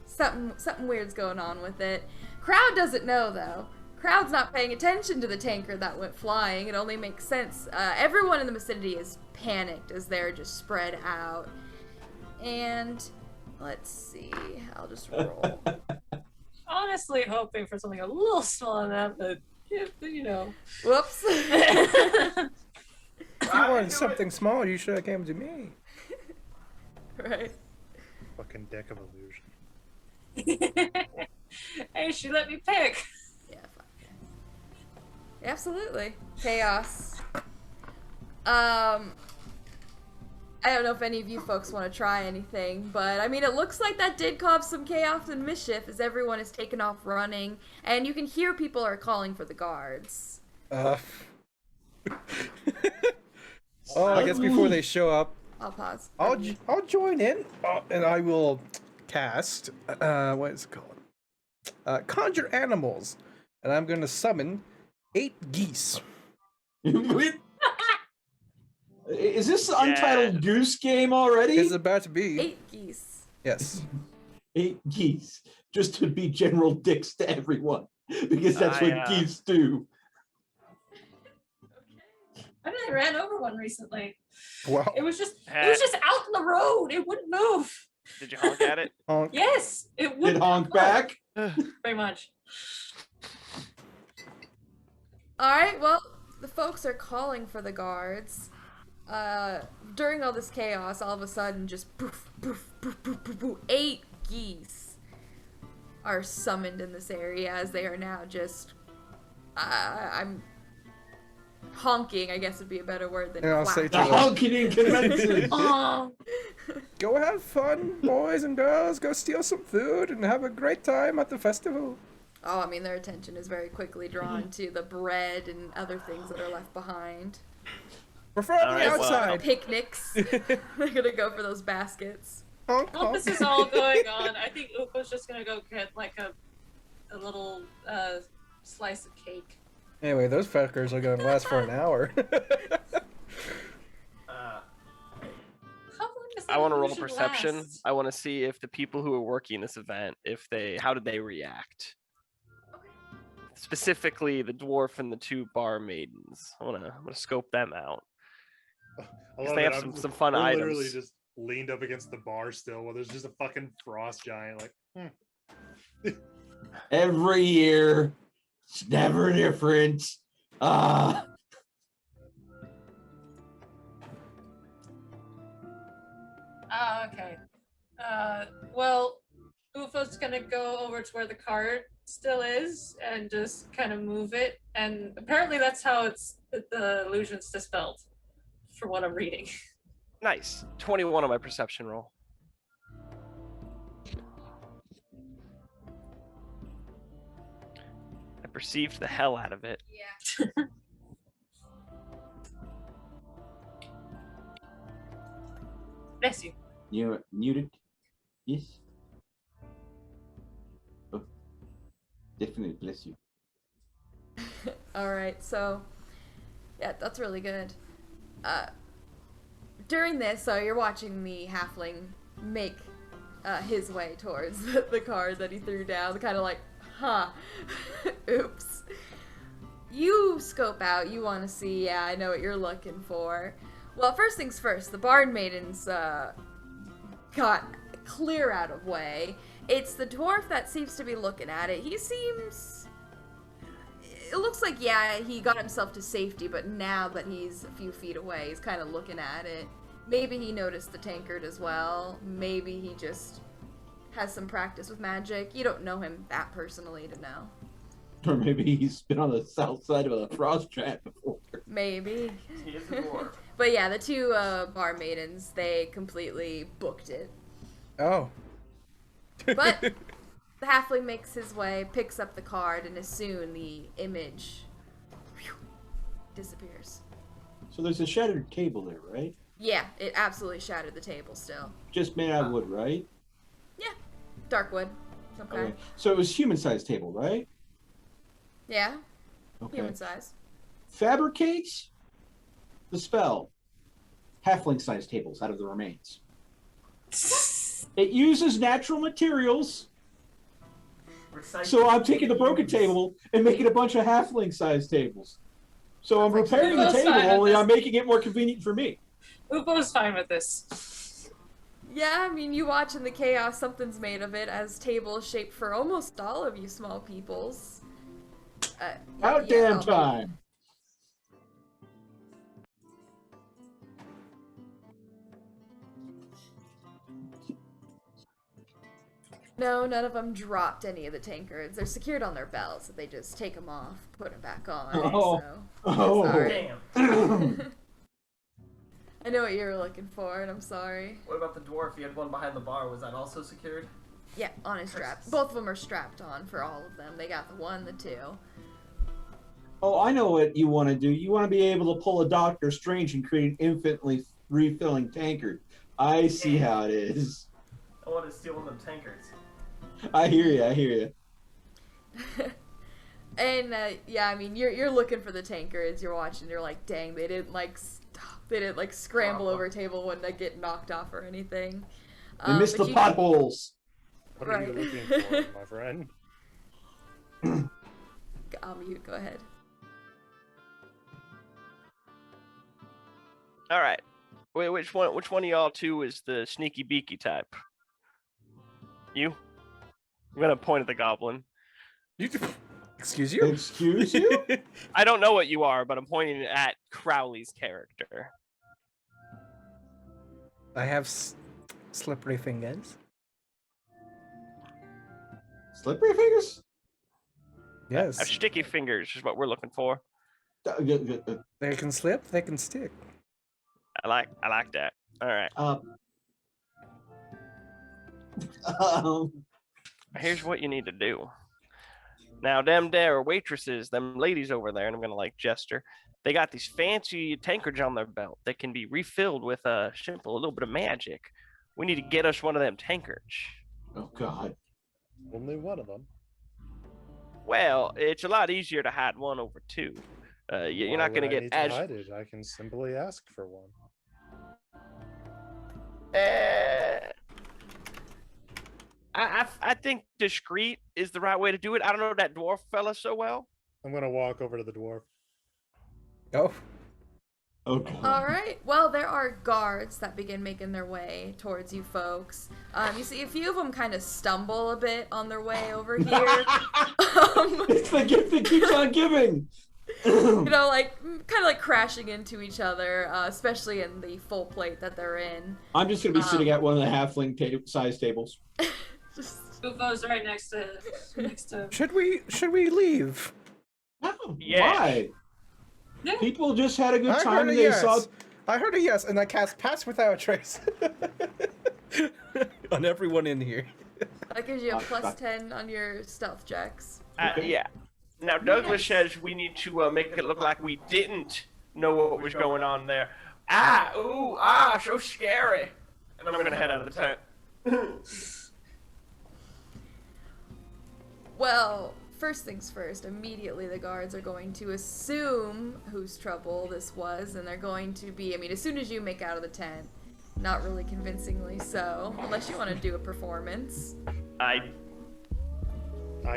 [SPEAKER 2] Something weird's going on with it. Crowd doesn't know though. Crowd's not paying attention to the tanker that went flying. It only makes sense. Everyone in the vicinity is panicked as they're just spread out. And let's see. I'll just roll.
[SPEAKER 5] Honestly, hoping for something a little smaller than that, but you know.
[SPEAKER 2] Whoops.
[SPEAKER 8] If you wanted something small, you should have came to me.
[SPEAKER 2] Right.
[SPEAKER 6] Fucking deck of illusion.
[SPEAKER 5] Hey, she let me pick.
[SPEAKER 2] Yeah, fine. Absolutely. Chaos. I don't know if any of you folks want to try anything, but I mean, it looks like that did cause some chaos and mischief as everyone is taken off running, and you can hear people are calling for the guards.
[SPEAKER 8] Oh, I guess before they show up,
[SPEAKER 2] I'll pause.
[SPEAKER 8] I'll join in, and I will cast, what is it called? Conjure Animals, and I'm going to summon 8 geese.
[SPEAKER 3] Is this the Untitled Goose Game already?
[SPEAKER 8] It's about to be.
[SPEAKER 2] 8 geese.
[SPEAKER 8] Yes.
[SPEAKER 3] 8 geese, just to be general dicks to everyone, because that's what geese do.
[SPEAKER 5] I mean, I ran over one recently.
[SPEAKER 8] Wow.
[SPEAKER 5] It was just out in the road. It wouldn't move.
[SPEAKER 7] Did you honk at it?
[SPEAKER 8] Honk.
[SPEAKER 5] Yes, it would.
[SPEAKER 3] Did honk back?
[SPEAKER 5] Very much.
[SPEAKER 2] Alright, well, the folks are calling for the guards. During all this chaos, all of a sudden, just poof, poof, poof, poof, poof, poof, 8 geese are summoned in this area as they are now just, I'm honking, I guess would be a better word than
[SPEAKER 8] And I'll say
[SPEAKER 2] clapping.
[SPEAKER 8] to
[SPEAKER 3] The
[SPEAKER 8] them,
[SPEAKER 3] honking in convention.
[SPEAKER 5] Oh,
[SPEAKER 8] go have fun, boys and girls. Go steal some food and have a great time at the festival.
[SPEAKER 2] Oh, I mean, their attention is very quickly drawn to the bread and other things that are left behind.
[SPEAKER 8] Preferably
[SPEAKER 7] All right, well,
[SPEAKER 8] outside.
[SPEAKER 2] Picnics. They're gonna go for those baskets.
[SPEAKER 8] Honk,
[SPEAKER 5] while
[SPEAKER 8] honk.
[SPEAKER 5] this is all going on, I think Uko's just gonna go get like a little slice of cake.
[SPEAKER 8] Anyway, those fuckers are gonna last for an hour.
[SPEAKER 5] How long does
[SPEAKER 7] I want to roll
[SPEAKER 5] illusion
[SPEAKER 7] perception.
[SPEAKER 5] last?
[SPEAKER 7] I want to see if the people who are working this event, how did they react? Specifically, the dwarf and the 2 bar maidens. I'm gonna scope them out.
[SPEAKER 6] I
[SPEAKER 7] Because
[SPEAKER 6] love
[SPEAKER 7] they
[SPEAKER 6] it.
[SPEAKER 7] have some fun
[SPEAKER 6] we're
[SPEAKER 7] items.
[SPEAKER 6] literally just leaned up against the bar still while there's just a fucking frost giant like
[SPEAKER 3] Every year, it's never different.
[SPEAKER 5] Oh, okay. Well, Ufo's gonna go over to where the cart still is and just kind of move it. And apparently that's how the illusion's dispelled, from what I'm reading.
[SPEAKER 7] Nice. 21 on my perception roll. I perceived the hell out of it.
[SPEAKER 2] Yeah.
[SPEAKER 5] Bless you.
[SPEAKER 3] You're muted? Yes? Oh, definitely bless you.
[SPEAKER 2] Alright, so yeah, that's really good. During this, so you're watching the halfling make his way towards the card that he threw down, kind of like, huh, oops. You scope out, you want to see, yeah, I know what you're looking for. Well, first things first, the Bard Maidens got clear out of way. It's the dwarf that seems to be looking at it. He seems it looks like, yeah, he got himself to safety, but now that he's a few feet away, he's kind of looking at it. Maybe he noticed the tankard as well. Maybe he just has some practice with magic. You don't know him that personally to know.
[SPEAKER 3] Or maybe he's been on the south side of a frost trap before.
[SPEAKER 2] Maybe.
[SPEAKER 4] He is a dwarf.
[SPEAKER 2] But yeah, the two bar maidens, they completely booked it.
[SPEAKER 8] Oh.
[SPEAKER 2] But the halfling makes his way, picks up the card, and as soon the image disappears.
[SPEAKER 3] So there's a shattered table there, right?
[SPEAKER 2] Yeah, it absolutely shattered the table still.
[SPEAKER 3] Just made out of wood, right?
[SPEAKER 2] Yeah, dark wood. Okay.
[SPEAKER 3] So it was human-sized table, right?
[SPEAKER 2] Yeah,
[SPEAKER 3] Okay.
[SPEAKER 2] human size.
[SPEAKER 3] Fabricates the spell halfling-sized tables out of the remains. It uses natural materials.
[SPEAKER 4] Recycling.
[SPEAKER 3] So I'm taking the broken table and making a bunch of halfling-sized tables. So I'm repairing the
[SPEAKER 5] That's
[SPEAKER 3] table,
[SPEAKER 5] fine.
[SPEAKER 3] only I'm making it more convenient for me.
[SPEAKER 5] Ubo's fine with this.
[SPEAKER 2] Yeah, I mean, you watch in the chaos, something's made of it, as tables shaped for almost all of you small peoples.
[SPEAKER 3] About
[SPEAKER 2] yeah,
[SPEAKER 3] damn time.
[SPEAKER 2] No, none of them dropped any of the tankards. They're secured on their belts, so they just take them off, put them back on.
[SPEAKER 3] Oh.
[SPEAKER 2] So,
[SPEAKER 3] Oh.
[SPEAKER 2] sorry.
[SPEAKER 4] Damn.
[SPEAKER 2] I know what you were looking for, and I'm sorry.
[SPEAKER 4] What about the dwarf? He had one behind the bar. Was that also secured?
[SPEAKER 2] Yeah, on his strap. Both of them are strapped on for all of them. They got the one, the two.
[SPEAKER 3] Oh, I know what you want to do. You want to be able to pull a Doctor Strange and create an infinitely refilling tankard. I see how it is.
[SPEAKER 4] I want to steal one of them tankards.
[SPEAKER 3] I hear you. I hear you.
[SPEAKER 2] And yeah, I mean, you're looking for the tankards. You're watching. You're like, dang, they didn't like scramble over a table when they get knocked off or anything.
[SPEAKER 3] They missed
[SPEAKER 2] but
[SPEAKER 3] the
[SPEAKER 2] you-
[SPEAKER 3] potholes.
[SPEAKER 6] What are you looking for, my friend?
[SPEAKER 2] I'll mute. Go ahead.
[SPEAKER 7] All right. Wait, which one of y'all two is the sneaky beaky type? You? I'm gonna point at the goblin.
[SPEAKER 8] Excuse you?
[SPEAKER 3] Excuse you?
[SPEAKER 7] I don't know what you are, but I'm pointing at Crowley's character.
[SPEAKER 8] I have slippery fingers.
[SPEAKER 3] Slippery fingers?
[SPEAKER 8] Yes.
[SPEAKER 7] Sticky fingers is what we're looking for.
[SPEAKER 8] They can slip, they can stick.
[SPEAKER 7] I like that. All right. Here's what you need to do. Now, them there waitresses, them ladies over there, and I'm gonna like gesture. They got these fancy tankards on their belt that can be refilled with a little bit of magic. We need to get us one of them tankards.
[SPEAKER 3] Oh God.
[SPEAKER 6] Only one of them.
[SPEAKER 7] Well, it's a lot easier to hide one over two. You're
[SPEAKER 6] Why
[SPEAKER 7] not
[SPEAKER 6] would
[SPEAKER 7] gonna
[SPEAKER 6] I
[SPEAKER 7] get
[SPEAKER 6] need to
[SPEAKER 7] as.
[SPEAKER 6] hide it? I can simply ask for one.
[SPEAKER 7] I think discreet is the right way to do it. I don't know that dwarf fella so well.
[SPEAKER 6] I'm gonna walk over to the dwarf.
[SPEAKER 8] Oh.
[SPEAKER 3] Okay.
[SPEAKER 2] All right. Well, there are guards that begin making their way towards you folks. You see a few of them kind of stumble a bit on their way over here.
[SPEAKER 3] It's the gift that keeps on giving.
[SPEAKER 2] You know, like kind of like crashing into each other, especially in the full plate that they're in.
[SPEAKER 3] I'm just gonna be sitting at one of the halfling size tables.
[SPEAKER 2] Just
[SPEAKER 5] Ubo's right next to.
[SPEAKER 8] Should we leave?
[SPEAKER 3] Oh,
[SPEAKER 7] Yeah.
[SPEAKER 3] why?
[SPEAKER 5] Yeah.
[SPEAKER 3] People just had a good
[SPEAKER 8] I
[SPEAKER 3] time
[SPEAKER 8] heard
[SPEAKER 3] and
[SPEAKER 8] a
[SPEAKER 3] they
[SPEAKER 8] yes.
[SPEAKER 3] saw.
[SPEAKER 8] I heard a yes, and I cast Pass Without a Trace on everyone in here.
[SPEAKER 2] that gives you a plus 10 on your stealth checks.
[SPEAKER 3] Okay.
[SPEAKER 7] Yeah. Now, Douglas says we need to make it look like we didn't know what was going on there. So scary. And I'm gonna head out of the tent.
[SPEAKER 2] Well, first things first, immediately the guards are going to assume whose trouble this was, and they're going to be, I mean, as soon as you make out of the tent, not really convincingly so, unless you want to do a performance.
[SPEAKER 6] I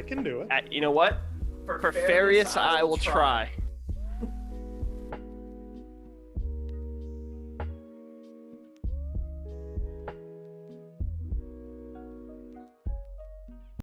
[SPEAKER 6] can do it.
[SPEAKER 7] You know what? For Farius, I will try.